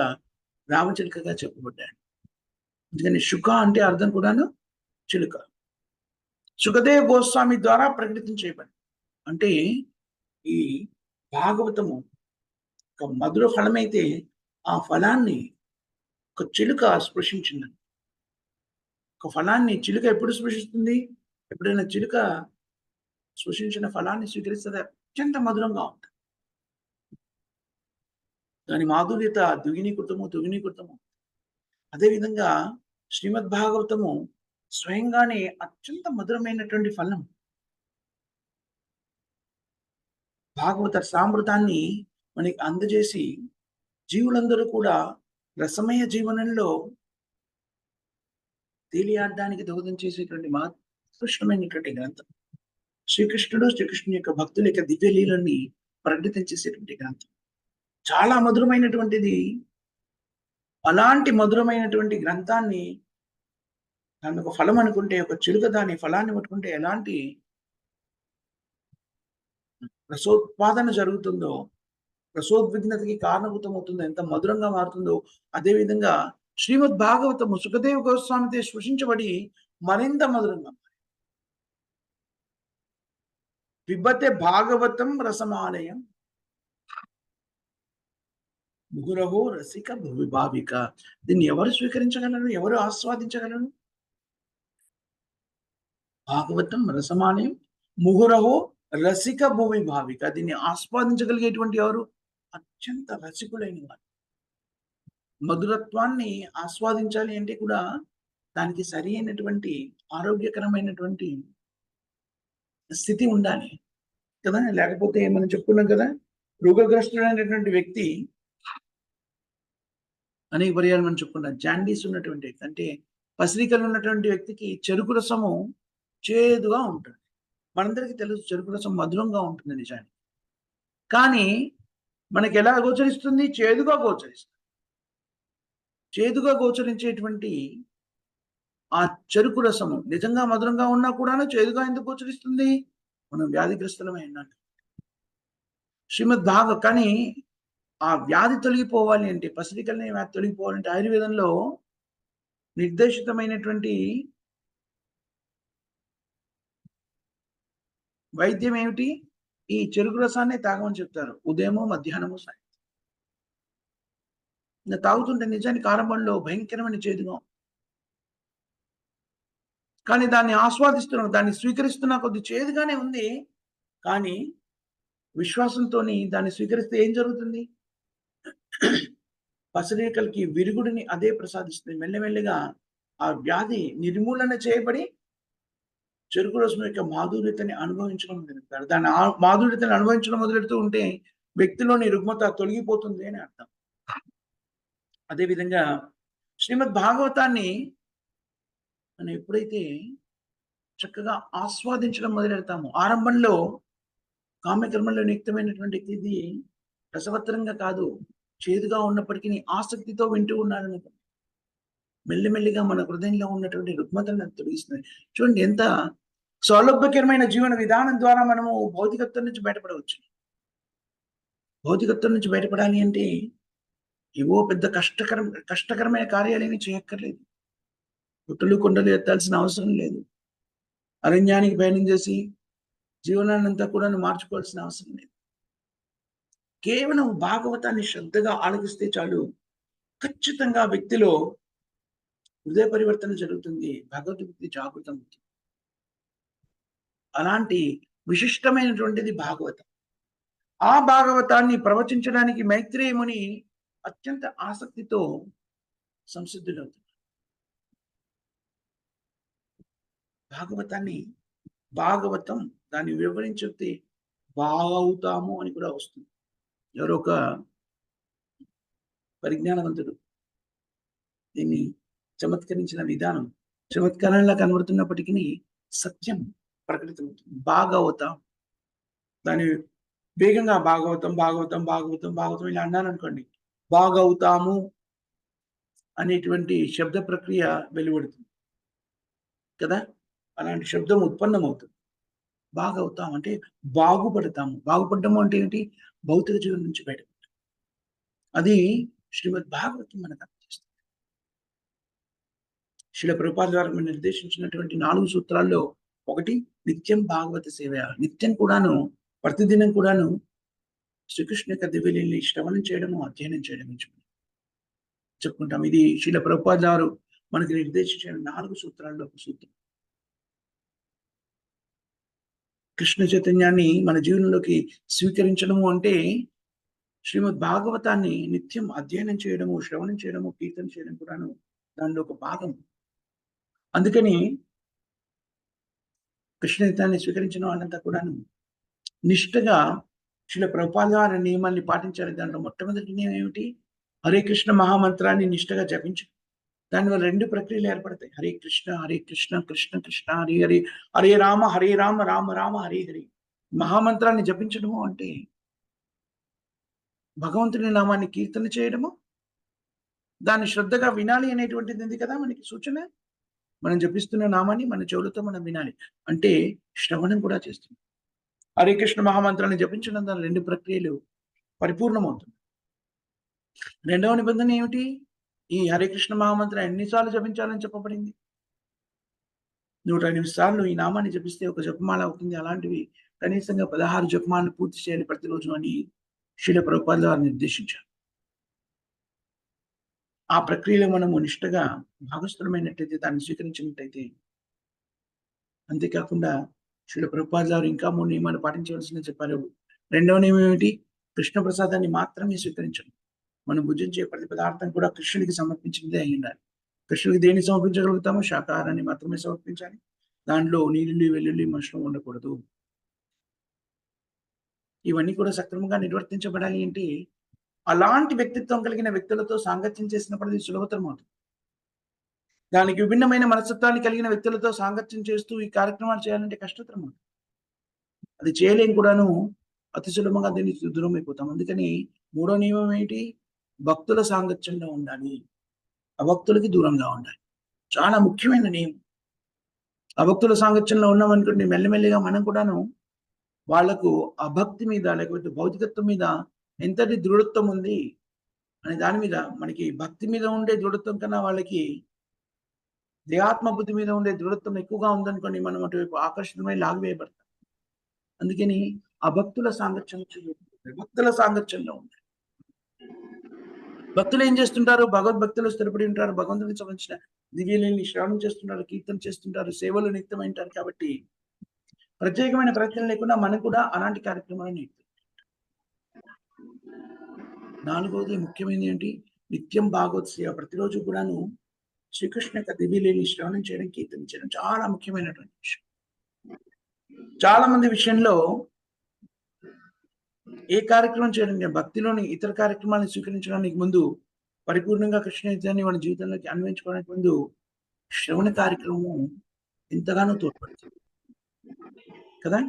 రామచిలుకగా చెప్పబడ్డాడు. అందుకని శుక అంటే అర్థం కూడాను చిలుక. సుఖదేవ గోస్వామి ద్వారా ప్రకటితం చేయబడి, అంటే ఈ భాగవతము ఒక మధుర ఫలమైతే ఆ ఫలాన్ని ఒక చిలుక స్పృశించిందని. ఒక ఫలాన్ని చిలుక ఎప్పుడు స్పృశిస్తుంది? ఎప్పుడైనా చిలుక స్పృశించిన ఫలాన్ని స్వీకరిస్తే అత్యంత మధురంగా ఉంటుంది. దాని మాధుర్యత దుగినీకృతము. అదేవిధంగా శ్రీమద్ భాగవతము స్వయంగానే అత్యంత మధురమైనటువంటి ఫలం. భాగవత సామృతాన్ని మనకి అందజేసి జీవులందరూ కూడా రసమయ జీవనంలో తేలియాడడానికి దోహదం చేసేటువంటి ఉత్కృష్టమైనటువంటి గ్రంథం. శ్రీకృష్ణుని యొక్క భక్తుల యొక్క దివ్య లీలల్ని ప్రకటితం చేసేటువంటి గ్రంథం. చాలా మధురమైనటువంటిది. అలాంటి మధురమైనటువంటి గ్రంథాన్ని దాన్ని ఒక ఫలం అనుకుంటే, ఒక చిలుక దాని ఫలాన్ని పట్టుకుంటే ఎలాంటి రసోత్పాదన జరుగుతుందో, రసోద్విగ్నతకి కారణభూతమవుతుందో, ఎంత మధురంగా మారుతుందో, అదేవిధంగా శ్రీమద్ భాగవతము సుఖదేవ గోస్వామితో సృష్టించబడి మరింత మధురంగా పిబతే భాగవతం రసమాలయం ముగురహో రసిక భువిభావిక. దీన్ని ఎవరు స్వీకరించగలరు? ఎవరు ఆస్వాదించగలరు? భాగవతం రసమాలయం ముగురహో రసిక భూమిభావిక. దీన్ని ఆస్వాదించగలిగేటువంటి ఎవరు? అత్యంత రసికులైన వారు. మధురత్వాన్ని ఆస్వాదించాలి అంటే కూడా దానికి సరి అయినటువంటి ఆరోగ్యకరమైనటువంటి స్థితి ఉండాలి కదా. లేకపోతే మనం చెప్పుకున్నాం కదా, రోగగ్రస్తుడైనటువంటి వ్యక్తి అనేక పర్యాలు మనం చెప్పుకున్నాం. జాండీస్ ఉన్నటువంటి వ్యక్తి అంటే పసిరికలు ఉన్నటువంటి వ్యక్తికి చెరుకు రసము చేదుగా ఉంటుంది. మనందరికీ తెలుసు చెరుకు రసం మధురంగా ఉంటుంది నిజానికి. కానీ మనకి ఎలా గోచరిస్తుంది? చేదుగా గోచరిస్తుంది. చేదుగా గోచరించేటువంటి ఆ చెరుకు రసము నిజంగా మధురంగా ఉన్నా కూడా చేదుగా ఎందుకు గోచరిస్తుంది? మనం వ్యాధిగ్రస్తులమై ఉన్నాం. కానీ ఆ వ్యాధి తొలగిపోవాలి అంటే, పసిరికల్ని వ్యాధి తొలగిపోవాలంటే ఆయుర్వేదంలో నిర్దేశితమైనటువంటి వైద్యం ఏమిటి? ఈ చెరుకు రసాన్ని తాగమని చెప్తారు. ఉదయము, మధ్యాహ్నము, సాయంత్రం. తాగుతుంటే నిజానికి ఆరంభంలో భయంకరమైన చేదుగా, కానీ దాన్ని ఆస్వాదిస్తున్నా, దాన్ని స్వీకరిస్తున్నా కొద్ది చేదుగానే ఉంది. కానీ విశ్వాసంతోని దాన్ని స్వీకరిస్తే ఏం జరుగుతుంది? పసిరికలకి విరుగుడిని అదే ప్రసాదిస్తుంది. మెల్లమెల్లగా ఆ వ్యాధి నిర్మూలన చేయబడి చెరుకు రసం యొక్క మాధుర్యతని అనుభవించడం మొదలెడతారు. దాన్ని మాధుర్యతని అనుభవించడం మొదలెడుతూ ఉంటే వ్యక్తిలోని రుగ్మత తొలగిపోతుంది అని అర్థం. అదేవిధంగా శ్రీమద్ భాగవతాన్ని మనం ఎప్పుడైతే చక్కగా ఆస్వాదించడం మొదలెడతామో, ఆరంభంలో కామ్యకర్మల్లో నియుక్తమైనటువంటి ఇది రసవత్తరంగా కాదు, చేదుగా ఉన్నప్పటికీ ఆసక్తితో వింటూ ఉన్నాడనుకో, మెల్లిమెల్లిగా మన హృదయంలో ఉన్నటువంటి రుగ్మతలను తొలగిస్తుంది. చూడండి ఎంత సౌలభ్యకరమైన జీవన విధానం ద్వారా మనము భౌతికత్వం నుంచి బయటపడవచ్చు. భౌతికత్వం నుంచి బయటపడాలి అంటే ఏవో పెద్ద కష్టకరమైన కార్యాలేమీ చేయక్కర్లేదు. గుట్టలు కొండలు ఎత్తాల్సిన అవసరం లేదు. అరణ్యానికి ప్రయాణం చేసి జీవనాన్నంతా కూడా మార్చుకోవాల్సిన అవసరం లేదు. కేవలం భాగవతాన్ని శ్రద్ధగా ఆలకిస్తే చాలు, ఖచ్చితంగా వ్యక్తిలో హృదయ పరివర్తన జరుగుతుంది. భగవద్గీత జాగృతం అవుతుంది. అలాంటి విశిష్టమైనటువంటిది భాగవతం. ఆ భాగవతాన్ని ప్రవచించడానికి మైత్రేయ ముని అత్యంత ఆసక్తితో సంసిద్ధులవుతుంది. భాగవతం దాన్ని వివరించితే బాగవుతాము అని కూడా వస్తుంది. ఎవరో ఒక పరిజ్ఞానవంతుడు దీన్ని చమత్కరించిన విధానం చమత్కారంలా కనబడుతున్నప్పటికీ సత్యం ప్రకటితమవుతుంది. భాగవతం దాని వేగంగా భాగవతం ఇలా అన్నారనుకోండి, బాగవుతాము అనేటువంటి శబ్ద ప్రక్రియ వెలువడుతుంది కదా. అలాంటి శబ్దం ఉత్పన్నమవుతుంది. బాగవుతాం అంటే బాగుపడతాము. బాగుపడటము అంటే ఏంటి? భౌతిక జీవనం నుంచి బయటపడటం. అది శ్రీమద్ భాగవతం మనకు అందజేస్తుంది. శ్రీల ప్రభుపాద ద్వారా మనం నిర్దేశించినటువంటి 4 సూత్రాల్లో ఒకటి నిత్యం భాగవత సేవ. నిత్యం కూడాను, ప్రతిదినం కూడాను శ్రీకృష్ణ యొక్క దివ్యలీలని శ్రవణం చేయడము, అధ్యయనం చేయడం చెప్పుకుంటాం. ఇది శ్రీల ప్రభుపాద వారు మనకి నిర్దేశించిన 4 సూత్రాల్లో ఒక సూత్రం. కృష్ణ చైతన్యాన్ని మన జీవనంలోకి స్వీకరించడము అంటే శ్రీమద్ భాగవతాన్ని నిత్యం అధ్యయనం చేయడము, శ్రవణం చేయడము, కీర్తన చేయడం కూడాను దానిలో ఒక భాగం. అందుకని కృష్ణ చైతన్యాన్ని స్వీకరించిన వాళ్ళంతా కూడాను నిష్ఠగా శ్రీల ప్రభుపాద వారి నియమాల్ని పాటించాలి. దాంట్లో మొట్టమొదటి నియమం ఏమిటి? హరే కృష్ణ మహామంత్రాన్ని నిష్టగా జపించడం. దానివల్ల 2 ప్రక్రియలు ఏర్పడతాయి. హరే కృష్ణ, కృష్ణ కృష్ణ హరే హరే, హరే రామ, రామ రామ హరే హరే. మహామంత్రాన్ని జపించడము అంటే భగవంతుని నామాన్ని కీర్తన చేయడము, దాన్ని శ్రద్ధగా వినాలి అనేటువంటిది ఉంది కదా మనకి సూచన. మనం జపిస్తున్న నామాన్ని మన చెవులతో మనం వినాలి. అంటే శ్రవణం కూడా చేస్తుంది. హరే కృష్ణ మహామంత్రాన్ని జపించడం ద్వారా 2 ప్రక్రియలు పరిపూర్ణమవుతుంది. రెండవ నిబంధన ఏమిటి? ఈ హరే కృష్ణ మహామంత్రం ఎన్నిసార్లు జపించాలని చెప్పబడింది? 108 సార్లు ఈ నామాన్ని జపిస్తే ఒక జపమాల అవుతుంది. అలాంటివి కనీసంగా 16 జపమాలను పూర్తి చేయాలి ప్రతిరోజు అని శ్రీల ప్రభుపాద వారు నిర్దేశించారు. ఆ ప్రక్రియలో మనము నిష్టగా భాగస్థులమైనట్టయితే, దాన్ని స్వీకరించినట్టయితే, అంతేకాకుండా శ్రీల ప్రభుపాద వారు ఇంకా 3 నియమాలు పాటించవలసిందని చెప్పారు. రెండవ నియమం ఏమిటి? కృష్ణ ప్రసాదాన్ని మాత్రమే స్వీకరించడం. మనం భుజించే ప్రతి పదార్థం కూడా కృష్ణుడికి సమర్పించినదే అయి ఉండాలి. కృష్ణుడికి దేన్ని సమర్పించగలుగుతామో శాకాహారాన్ని మాత్రమే సమర్పించాలి. దాంట్లో నీళ్లు, వెల్లుల్లి, మష్రూమ్ ఉండకూడదు. ఇవన్నీ కూడా సక్రమంగా నిర్వర్తించబడాలి అంటే, అలాంటి వ్యక్తిత్వం కలిగిన వ్యక్తులతో సాంగత్యం చేసినప్పుడు అది సులభతరం అవుతుంది. దానికి విభిన్నమైన మనస్తత్వాన్ని కలిగిన వ్యక్తులతో సాంగత్యం చేస్తూ ఈ కార్యక్రమాలు చేయాలంటే కష్టతరం అవుతుంది. అది చేయలేని కూడాను అతి సులభంగా దీన్ని దూరం అయిపోతాం. అందుకని మూడో నియమం ఏంటి? భక్తుల సాంగత్యంలో ఉండాలి. అభక్తులకి దూరంగా ఉండాలి. చాలా ముఖ్యమైన నియమం. అభక్తుల సాంగత్యంలో ఉన్నామనుకోండి, మెల్లిమెల్లిగా మనం కూడాను వాళ్ళకు అభక్తి మీద లేకపోతే భౌతికత్వం మీద ఎంతటి దృఢత్వం ఉంది అనే దాని మీద, మనకి భక్తి మీద ఉండే దృఢత్వం కన్నా వాళ్ళకి దేహాత్మ బుద్ధి మీద ఉండే దృఢత్వం ఎక్కువగా ఉందనుకోండి, మనం అటువైపు ఆకర్షితమై లాగివేయబడతాం. అందుకని అభక్తుల సాంగత్యం భక్తుల సాంగత్యంలో ఉండాలి. భక్తులు ఏం చేస్తుంటారు? భగవద్భక్తులు స్థిరపడి ఉంటారు. భగవంతునికి సంబంధించిన దివ్యలీలని శ్రవణం చేస్తుంటారు, కీర్తన చేస్తుంటారు, సేవలు నిత్యమైంటారు. కాబట్టి ప్రత్యేకమైన ప్రయత్నం లేకుండా మనం కూడా అలాంటి కార్యక్రమాలను నాలుగవది ముఖ్యమైనది ఏంటి? నిత్యం భాగవత్ సేవ. ప్రతిరోజు కూడాను శ్రీకృష్ణ యొక్క దివ్యలీలని శ్రవణం చేయడం, కీర్తన చేయడం చాలా ముఖ్యమైనటువంటి విషయం. చాలా మంది విషయంలో ఏ కార్యక్రమం చేయడం, భక్తిలోని ఇతర కార్యక్రమాలను స్వీకరించడానికి ముందు, పరిపూర్ణంగా కృష్ణ చైతన్యాన్ని వాళ్ళ జీవితంలోకి అన్వయించుకోవడానికి ముందు శ్రవణ కార్యక్రమం ఎంతగానో తోడ్పడుతుంది కదా.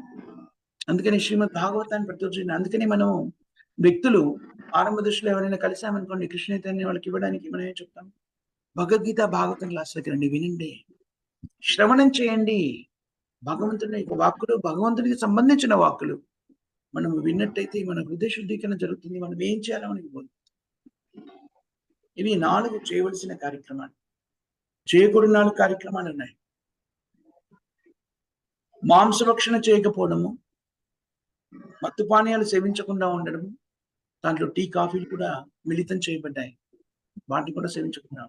అందుకని శ్రీమద్ భాగవతాన్ని ప్రతిరోజు, అందుకని మనం వ్యక్తులు ఆరంభ దృష్టిలో ఎవరైనా కలిసామనుకోండి, కృష్ణ చైతన్యం వాళ్ళకి ఇవ్వడానికి మనం ఏం చెప్తాం? భగవద్గీత భాగవతం క్లాసులకి రండి, వినండి, శ్రవణం చేయండి. భగవంతుని యొక్క వాక్కులు భగవంతునికి సంబంధించిన వాక్కులు మనం విన్నట్టయితే మన హృదయ శుద్ధీకరణ జరుగుతుంది. మనం ఏం చేయాలో మనకి పోతుంది. ఇవి 4 చేయవలసిన కార్యక్రమాలు. చేయకూడని 4 కార్యక్రమాలు ఉన్నాయి. మాంసభక్షణ చేయకపోవడము, మత్తు పానీయాలు సేవించకుండా ఉండడము, దాంట్లో టీ, కాఫీలు కూడా మిళితం చేయబడ్డాయి, వాటిని కూడా సేవించకుండా,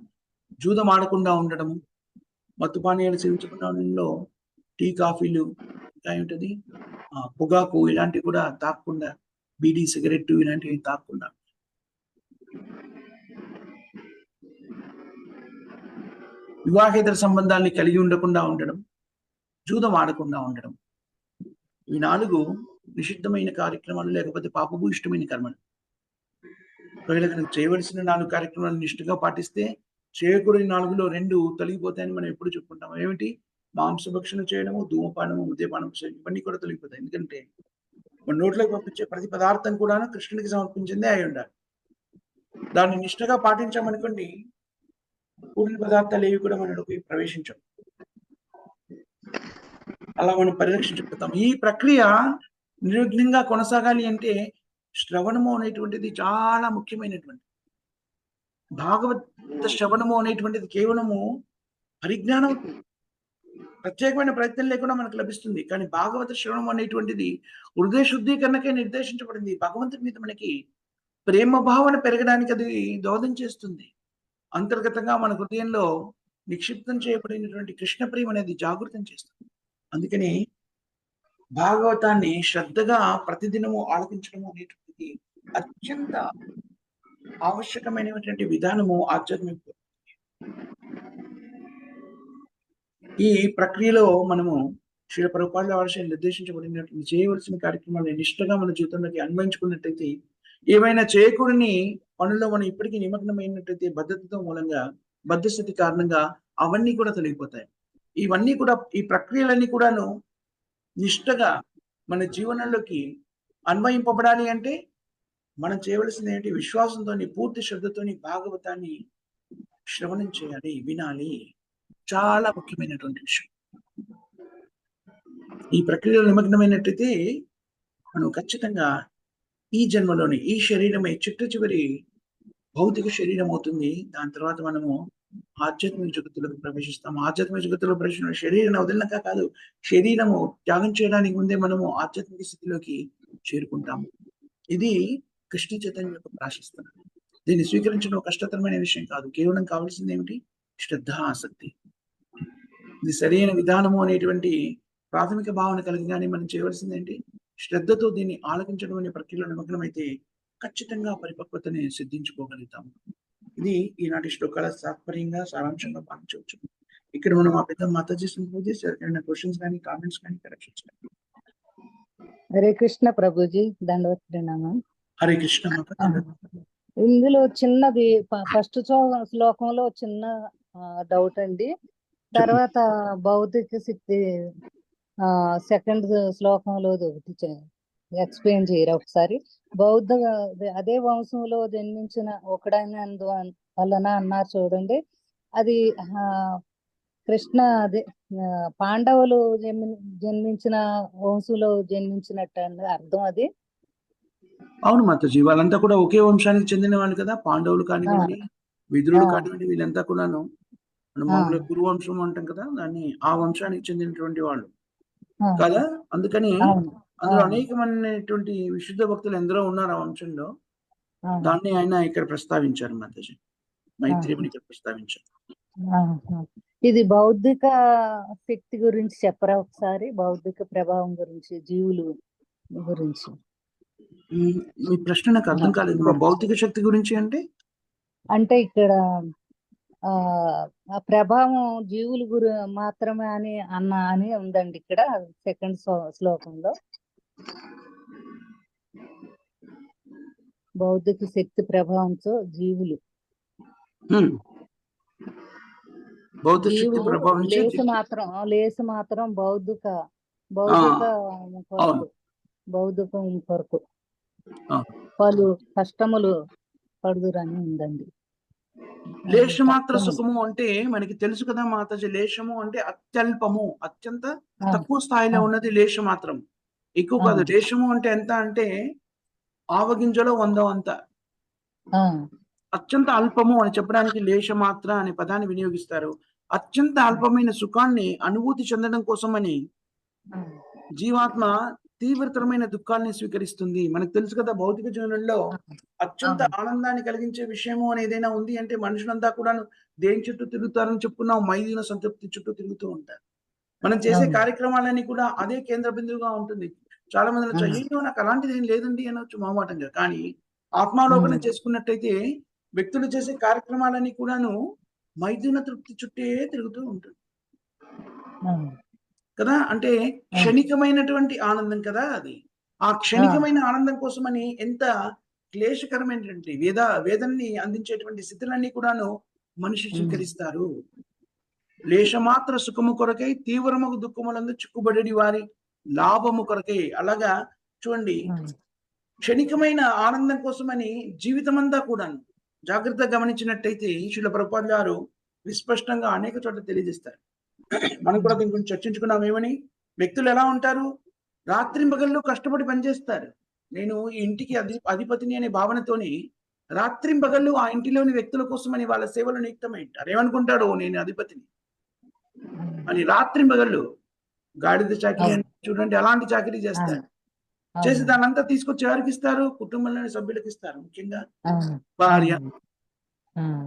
జూదం ఆడకుండా ఉండడము, మత్తు పానీయాలు సేవించకుండా ఉండడంలో టీ, కాఫీలు, ఇంకా ఏంటది పొగాకు ఇలాంటివి కూడా తాగకుండా, బీడీ, సిగరెట్ ఇలాంటివి తాగకుండా, వివాహేతర సంబంధాన్ని కలిగి ఉండకుండా ఉండడం, జూదం ఆడకుండా ఉండడం. ఇవి 4 నిషిద్ధమైన కార్యక్రమాలు, లేకపోతే పాపభూయిష్టమైన కర్మలు. ఒకవేళ చేయవలసిన 4 కార్యక్రమాలు నిష్ఠగా పాటిస్తే చేయకూడని 4లో 2 తొలగిపోతాయని మనం ఎప్పుడు చెప్పుకుంటాం. ఏమిటి? మాంసభక్షణ చేయడము, ధూమపానము, మద్యపానం ఇవన్నీ కూడా తొలగిపోతాయి. ఎందుకంటే మన నోట్లోకి పంపించే ప్రతి పదార్థం కూడా కృష్ణుడికి సమర్పించిందే అయి ఉండాలి. దాన్ని నిష్ఠగా పాటించామనుకోండి, కూడిన పదార్థాలు ఏవి కూడా మనలోకి ప్రవేశించవు. అలా మనం పరిరక్షించబడతాం. ఈ ప్రక్రియ నిర్విఘ్నంగా కొనసాగాలి అంటే శ్రవణము అనేటువంటిది చాలా ముఖ్యమైనటువంటి. భాగవత శ్రవణము అనేటువంటిది కేవలము పరిజ్ఞానం, ప్రత్యేకమైన ప్రయత్నం లేకుండా మనకు లభిస్తుంది. కానీ భాగవత శ్రవణం అనేటువంటిది హృదయ శుద్ధీకరణకే నిర్దేశించబడింది. భగవంతుడి మీద మనకి ప్రేమ భావన పెరగడానికి అది దోహదం చేస్తుంది. అంతర్గతంగా మన హృదయంలో నిక్షిప్తం చేయబడినటువంటి కృష్ణ ప్రేమ అనేది జాగృతం చేస్తుంది. అందుకని భాగవతాన్ని శ్రద్ధగా ప్రతిదినము ఆలకించడం అనేటువంటిది అత్యంత ఆవశ్యకమైనటువంటి విధానము ఆధ్యాత్మిక. ఈ ప్రక్రియలో మనము శ్రీల ప్రభుపాదుల వారు నిర్దేశించబడినటువంటి చేయవలసిన కార్యక్రమాలను నిష్ఠగా మన జీవితంలోకి అన్వయించుకున్నట్టయితే, ఏమైనా చేయకూడని పనుల్లో మనం ఇప్పటికీ నిమగ్నమైనట్టయితే బద్ధతతో మూలంగా, బద్ధస్థితి కారణంగా అవన్నీ కూడా తొలగిపోతాయి. ఇవన్నీ కూడా, ఈ ప్రక్రియలన్నీ కూడాను నిష్ఠగా మన జీవనంలోకి అన్వయింపబడాలి అంటే మనం చేయవలసింది ఏంటి? విశ్వాసంతోని, పూర్తి శ్రద్ధతోని భాగవతాన్ని శ్రవణం చేయాలి, వినాలి. చాలా ముఖ్యమైనటువంటి విషయం. ఈ ప్రక్రియలో నిమగ్నమైనట్టయితే మనం ఖచ్చితంగా ఈ జన్మలోని ఈ శరీరమే చిట్ట చివరి భౌతిక శరీరం అవుతుంది. దాని తర్వాత మనము ఆధ్యాత్మిక జగత్తులోకి ప్రవేశిస్తాము. ఆధ్యాత్మిక జగత్తులో ప్రవేశించిన శరీరం వదిలినాక కాదు, శరీరము త్యాగం చేయడానికి ముందే మనము ఆధ్యాత్మిక స్థితిలోకి చేరుకుంటాము. ఇది కృష్ణ చైతన్యం యొక్క ప్రాశస్త్యం. దీన్ని స్వీకరించడం కష్టతరమైన విషయం కాదు. కేవలం కావాల్సింది ఏమిటి? శ్రద్ధ, ఆసక్తి. ఇది సరైన విధానము అనేటువంటి ప్రాథమిక భావన కలిగిగానే మనం చేయవలసింది ఏంటి? శ్రద్ధతో దీన్ని ఆలకించడం అనే ప్రక్రియలో నిమగ్నమైతే ఖచ్చితంగా పరిపక్వతని సిద్ధించుకోగలుగుతాము. ఇది ఈనాటి శ్లోకాల తాత్పర్యంగా, సారాంశంగా భావించవచ్చు. ఇక్కడ మనం ఆ పెద్ద మాతాజీ సంపూజీ క్వశ్చన్స్ కానీ, కామెంట్స్ కానీ, కరెక్షన్స్ కానీ. హరే కృష్ణ ప్రభుజీ, దండవత్ ప్రణామం. హరే కృష్ణ. ఇందులో చిన్నది ఫస్ట్ శ్లోకంలో చిన్న డౌట్ అండి. తర్వాత భౌతిక శక్తి సెకండ్ శ్లోకంలో ఒకటి ఎక్స్ప్లెయిన్ చేయరు ఒకసారి. బౌద్ధ అదే వంశంలో జన్మించిన ఒకడైనందు వలన అన్నారు చూడండి. అది కృష్ణ అదే పాండవులు జన్మించిన వంశంలో జన్మించినట్టు అండి అర్థం అది. అవును మాతాజీ, వాళ్ళంతా కూడా ఒకే వంశానికి చెందిన వాళ్ళు కదా. పాండవులు కానివ్వండి, విదురుడు కానివ్వండి, వీళ్ళంతా కూడాను మనం మామూలుగా కురు వంశం అంటాం కదా, దాన్ని ఆ వంశానికి చెందినటువంటి వాళ్ళు కదా. అందుకని అందులో అనేకమైనటువంటి విశుద్ధ భక్తులు ఎందరో ఉన్నారు ఆ వంశంలో. దాన్ని ఆయన ఇక్కడ ప్రస్తావించారు మాతాజీ, మైత్రేయుని ఇక్కడ ప్రస్తావించారు. ఇది బౌద్ధిక శక్తి గురించి చెప్పరా ఒకసారి? బౌద్ధిక ప్రభావం గురించి, జీవులు గురించి. మీ ప్రశ్న నాకు అర్థం కాలేదు. మా భౌతిక శక్తి గురించి అంటే ఇక్కడ ఆ ప్రభావం జీవులు మాత్రమే అని ఉందండి ఇక్కడ సెకండ్ శ్లోకంలో. బౌద్ధిక శక్తి ప్రభావంతో జీవులు లేసు మాత్రం బౌద్ధికం కొరకు పలు కష్టములు పడుదురని ఉందండి. లేశమాత్ర సుఖము అంటే మనకి తెలుసు కదా మాతాజీ. లేశము అంటే అత్యల్పము, అత్యంత తక్కువ స్థాయిలో ఉన్నది లేశమాత్రం, ఎక్కువ కాదు. లేశము అంటే ఎంత అంటే ఆవగింజలో 100 వంత. అత్యంత అల్పము అని చెప్పడానికి లేశమాత్ర అనే పదాన్ని వినియోగిస్తారు. అత్యంత అల్పమైన సుఖాన్ని అనుభూతి చెందడం కోసమని జీవాత్మ తీవ్రతరమైన దుఃఖాన్ని స్వీకరిస్తుంది. మనకు తెలుసు కదా, భౌతిక జీవనంలో అత్యంత ఆనందాన్ని కలిగించే విషయము అని ఏదైనా ఉంది అంటే మనుషులంతా కూడా దేని చుట్టూ తిరుగుతారని చెప్పుకున్నాం, మైదీన సంతృప్తి చుట్టూ తిరుగుతూ ఉంటారు. మనం చేసే కార్యక్రమాలన్నీ కూడా అదే కేంద్ర బిందువుగా ఉంటుంది. చాలా మంది అయ్యో నాకు అలాంటిది ఏం లేదండి అనొచ్చు మొహమాటంగా. కానీ ఆత్మాలోకనం చేసుకున్నట్టయితే వ్యక్తులు చేసే కార్యక్రమాలన్నీ కూడాను మైదీన తృప్తి చుట్టే తిరుగుతూ ఉంటుంది కదా. అంటే క్షణికమైనటువంటి ఆనందం కదా అది. ఆ క్షణికమైన ఆనందం కోసమని ఎంత క్లేశకరమైనటువంటి వేదనని అందించేటువంటి స్థితులన్నీ కూడాను మనిషి స్వీకరిస్తారు. లేశమాత్ర సుఖము కొరకై తీవ్రము దుఃఖములందు చిక్కుబడి వారి లాభము కొరకై. అలాగా చూడండి, క్షణికమైన ఆనందం కోసమని జీవితమంతా కూడాను జాగ్రత్తగా గమనించినట్టయితే శ్రీల ప్రభుపాదుల గారు విస్పష్టంగా అనేక చోట్ల తెలియజేస్తారు. మనం కూడా దీని గురించి చర్చించుకున్నాం. ఏమని? వ్యక్తులు ఎలా ఉంటారు? రాత్రింబగళ్ళు కష్టపడి పనిచేస్తారు. నేను ఈ ఇంటికి అధిపతిని అనే భావనతోని రాత్రింబగళ్ళు ఆ ఇంటిలోని వ్యక్తుల కోసమని వాళ్ళ సేవలు నియుక్తమై ఉంటారు. ఏమనుకుంటాడు, నేను అధిపతిని అని రాత్రింబగళ్ళు గాడిద చాకరీ అని చూడండి, అలాంటి చాకరీ చేస్తారు. చేసి దానంతా తీసుకొచ్చి ఎవరికి ఇస్తారు? కుటుంబంలోని సభ్యులకు ఇస్తారు, ముఖ్యంగా భార్య.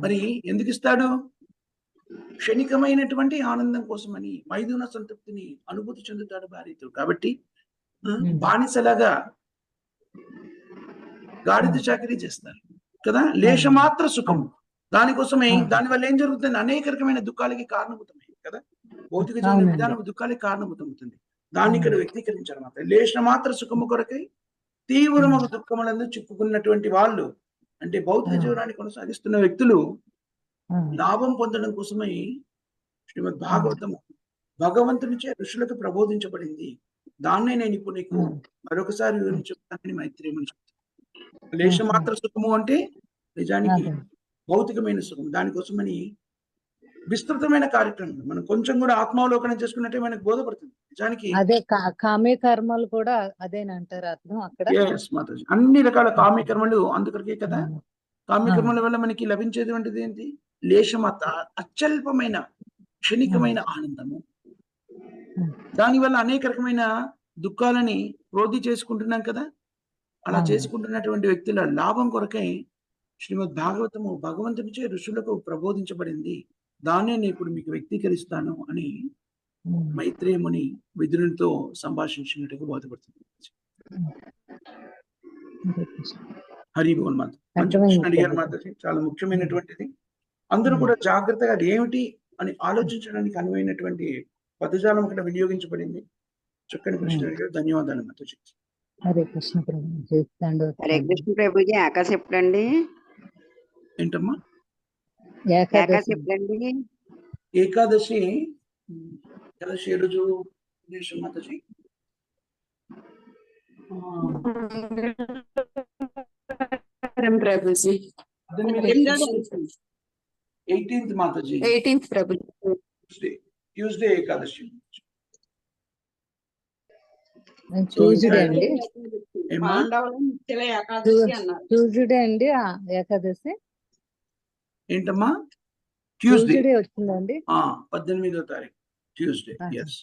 మరి ఎందుకు ఇస్తాడు? క్షణికమైనటువంటి ఆనందం కోసమని, మైదున సంతృప్తిని అనుభూతి చెందుతాడు భార్యతో. కాబట్టి బానిసలాగా గాడిద చాకరీ చేస్తారు కదా. లేశమాత్ర సుఖం, దానికోసమే. దానివల్ల ఏం జరుగుతుంది? అనేక రకమైన దుఃఖాలకి కారణమవుతాయి కదా. భౌతిక జీవన విధానం దుఃఖాలకి కారణమవుతుంది. దాన్ని ఇక్కడ వ్యక్తీకరించారన్నమాట. లేచిన మాత్ర సుఖము కొరకై తీవ్రముగా దుఃఖములందు చిక్కుకున్నటువంటి వాళ్ళు, అంటే భౌతిక జీవనాన్ని కొనసాగిస్తున్న వ్యక్తులు లాభం పొందడం కోసమై శ్రీమద్ భాగవతము భగవంతునిచే ఋషులకు ప్రబోధించబడింది. దాన్నే నేను ఇప్పుడు నీకు మరొకసారి వివరించి చెప్తానని మైత్రేయమని చెప్తాను. లేశ మాత్ర సుఖము అంటే నిజానికి భౌతికమైన సుఖం. దానికోసమని విస్తృతమైన కార్యక్రమం. మనం కొంచెం కూడా ఆత్మావలోకనం చేసుకున్నట్టే మనకు బోధపడుతుంది. నిజానికి అదే కామ్య కర్మలు కూడా అదేనంటారు అర్థం అక్కడ. మాతాజీ, అన్ని రకాల కామ్య కర్మలు అందుకొరకే కదా. కామ్య కర్మల వల్ల మనకి లభించేటువంటిది ఏంటి? లేశమాత అత్యల్పమైన క్షణికమైన ఆనందము. దానివల్ల అనేక రకమైన దుఃఖాలని వృద్ధి చేసుకుంటున్నాం కదా. అలా చేసుకుంటున్నటువంటి వ్యక్తుల లాభం కొరకై శ్రీమద్ భాగవతము భగవంతునిచే ఋషులకు ప్రబోధించబడింది. దాన్నే నేను ఇప్పుడు మీకు వ్యక్తీకరిస్తాను అని మైత్రేయముని విదురునితో సంభాషించినట్టుగా బోధపడుతుంది. హరి బోల్ మాత. మంచి ప్రశ్న అడిగారు మాతాజీ, చాలా ముఖ్యమైనటువంటిది. అందరూ కూడా జాగ్రత్తగా అది ఏమిటి అని ఆలోచించడానికి అనువైనటువంటి పదజాలం అక్కడ వినియోగించబడింది. చక్కని ప్రశ్న అడిగారు. ధన్యవాదాలు మాతాజీ. హరే కృష్ణ ప్రభుజీ. హరే కృష్ణ ప్రభుజీ. ఏకాశి ఎప్పుడండి? ఏంటమ్మా ఏకాశి ఎప్పుడండి? ఏకాదశి ఏ రోజు Mataji? 18th Mataji. 18th Prabhuji. Tuesday Ekadashi. Tuesday అండి. ట్యూస్డే అండి ఏకాదశి. ఏంటమ్మా? ట్యూస్డే వచ్చిందండి. 18వ తారీఖు ట్యూస్డే. ఎస్.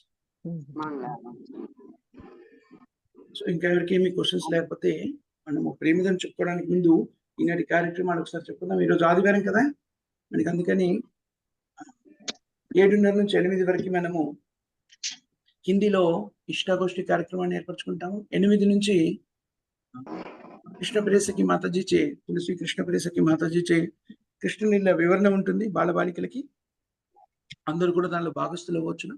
సో ఇంకా ఎవరికి ఏమి క్వశ్చన్స్ లేకపోతే మనము ప్రేమిదం చెప్పుకోవడానికి ముందు ఈనాటి కార్యక్రమాలు ఒకసారి చెప్పుకుందాం. ఈరోజు ఆదివారం కదా మనకి, అందుకని 7:30 నుంచి 8 వరకు మనము హిందీలో ఇష్టాగోష్ఠి కార్యక్రమాన్ని ఏర్పరచుకుంటాము. 8 నుంచి కృష్ణ ప్రేసకి మాతాజీచే, తులసి కృష్ణ ప్రేసకి మాతాజీచే కృష్ణలీల వివరణ ఉంటుంది బాలబాలికలకి. అందరూ కూడా దానిలో భాగస్థులు అవ్వచ్చును.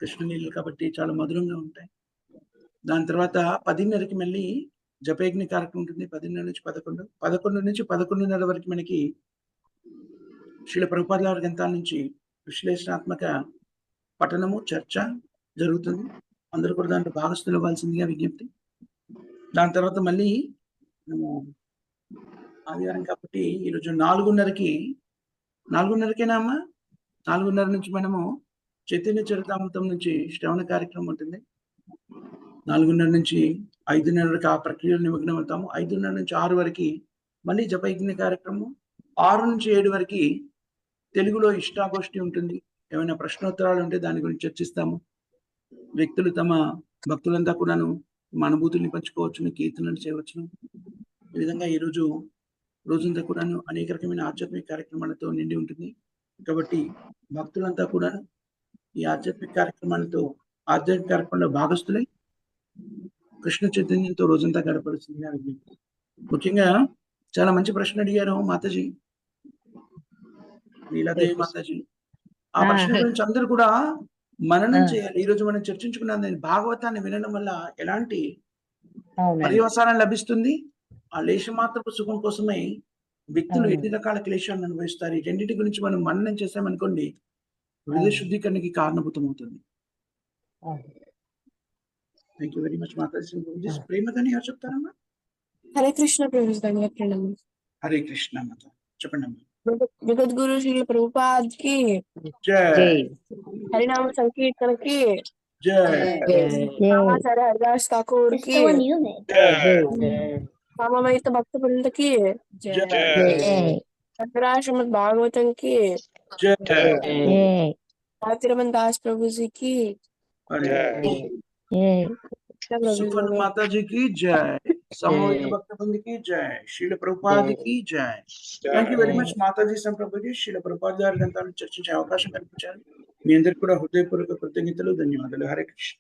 కృష్ణలీలలు కాబట్టి చాలా మధురంగా ఉంటాయి. దాని తర్వాత 10:30కి మళ్ళీ జపయజ్ఞ కార్యక్రమం ఉంటుంది. 10:30 నుంచి 11, 11 నుంచి 11:30 వరకు మనకి శ్రీల ప్రభుపాదుల వారి గ్రంథాల నుంచి విశ్లేషణాత్మక పఠనము, చర్చ జరుగుతుంది. అందరూ కూడా దాంట్లో భాగస్థులు అవ్వాల్సిందిగా విజ్ఞప్తి. దాని తర్వాత మళ్ళీ మనము ఆదివారం కాబట్టి ఈరోజు 4:30కేనా అమ్మా? 4:30 నుంచి మనము చైతన్య చరితామృతం నుంచి శ్రవణ కార్యక్రమం ఉంటుంది. 4:30 నుంచి 5:30 వరకు ఆ ప్రక్రియలో నిమగ్నం అవుతాము. 5:30 నుంచి 6 వరకు మళ్ళీ జపయజ్ఞ కార్యక్రమం. 6 నుంచి 7 వరకు తెలుగులో ఇష్టాగోష్ఠి ఉంటుంది. ఏమైనా ప్రశ్నోత్తరాలు ఉంటే దాని గురించి చర్చిస్తాము. వ్యక్తులు తమ భక్తులంతా కూడాను తమ అనుభూతుల్ని పంచుకోవచ్చును, కీర్తనలు చేయవచ్చును. ఈ విధంగా ఈరోజు రోజంతా కూడాను అనేక రకమైన ఆధ్యాత్మిక కార్యక్రమాలతో నిండి ఉంటుంది. కాబట్టి భక్తులంతా కూడాను ఈ ఆధ్యాత్మిక కార్యక్రమంలో భాగస్థులై కృష్ణ చైతన్యంతో రోజంతా గడపడుతుంది. ముఖ్యంగా చాలా మంచి ప్రశ్న అడిగారు మాతాజీ, లీలాదేవి మాతాజీ. ఆ ప్రశ్న గురించి అందరూ కూడా మననం చేయాలి. ఈ రోజు మనం చర్చించుకున్నాం, భాగవతాన్ని వినడం వల్ల ఎలాంటి పర్యవసానం లభిస్తుంది. ఆ లేశమాత్రపు సుఖం కోసమై వ్యక్తులు ఎన్ని రకాల క్లేశాలను అనుభవిస్తారు. ఈ రెండింటి గురించి మనం మననం చేసామనుకోండి, హృదయ శుద్ధీకరణకి కారణభూతం అవుతుంది. Thank you very much Mataji. ప్రేమగానే ఎవరు చెప్తారమ్మా? హరే కృష్ణ ప్రభు. హరే కృష్ణ మాత. చెప్పండి అమ్మా. జగద్గురు శ్రీ ప్రభుపాద్ కి జై. హరినామ సంకీర్తన కి జై. రామాచార్య హరిదాస్ ఠాకూర్ కి రామవైత భక్త బృంద కి శ్రీమద్ భాగవతం కి తిరుమల దాస్ ప్రభుజీ కి सुखन माता जी की जय, समूहित भक्त बंद की जय, శ్రీల ప్రభుపాద की जय. Thank you very much Mataji సంప్రభుజీ. శ్రీల ప్రభుపాద గారి గ్రంథాలను చర్చించే అవకాశం కల్పించారు. మీ అందరికి కూడా హృదయపూర్వక కృతజ్ఞతలు, ధన్యవాదాలు. హరే కృష్ణ.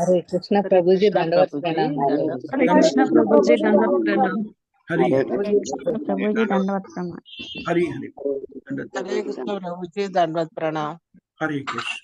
హరే కృష్ణ ప్రభుజీ. దండవత్ ప్రణామం. హరే కృష్ణ ప్రభుజీ. దండవత్ ప్రణామం. హరి ప్రభుజీ. దండవత్ ప్రణామం. హరి హరి. హరే కృష్ణ ప్రభుజీ. దండవత్ ప్రణామం. హరే కృష్ణ.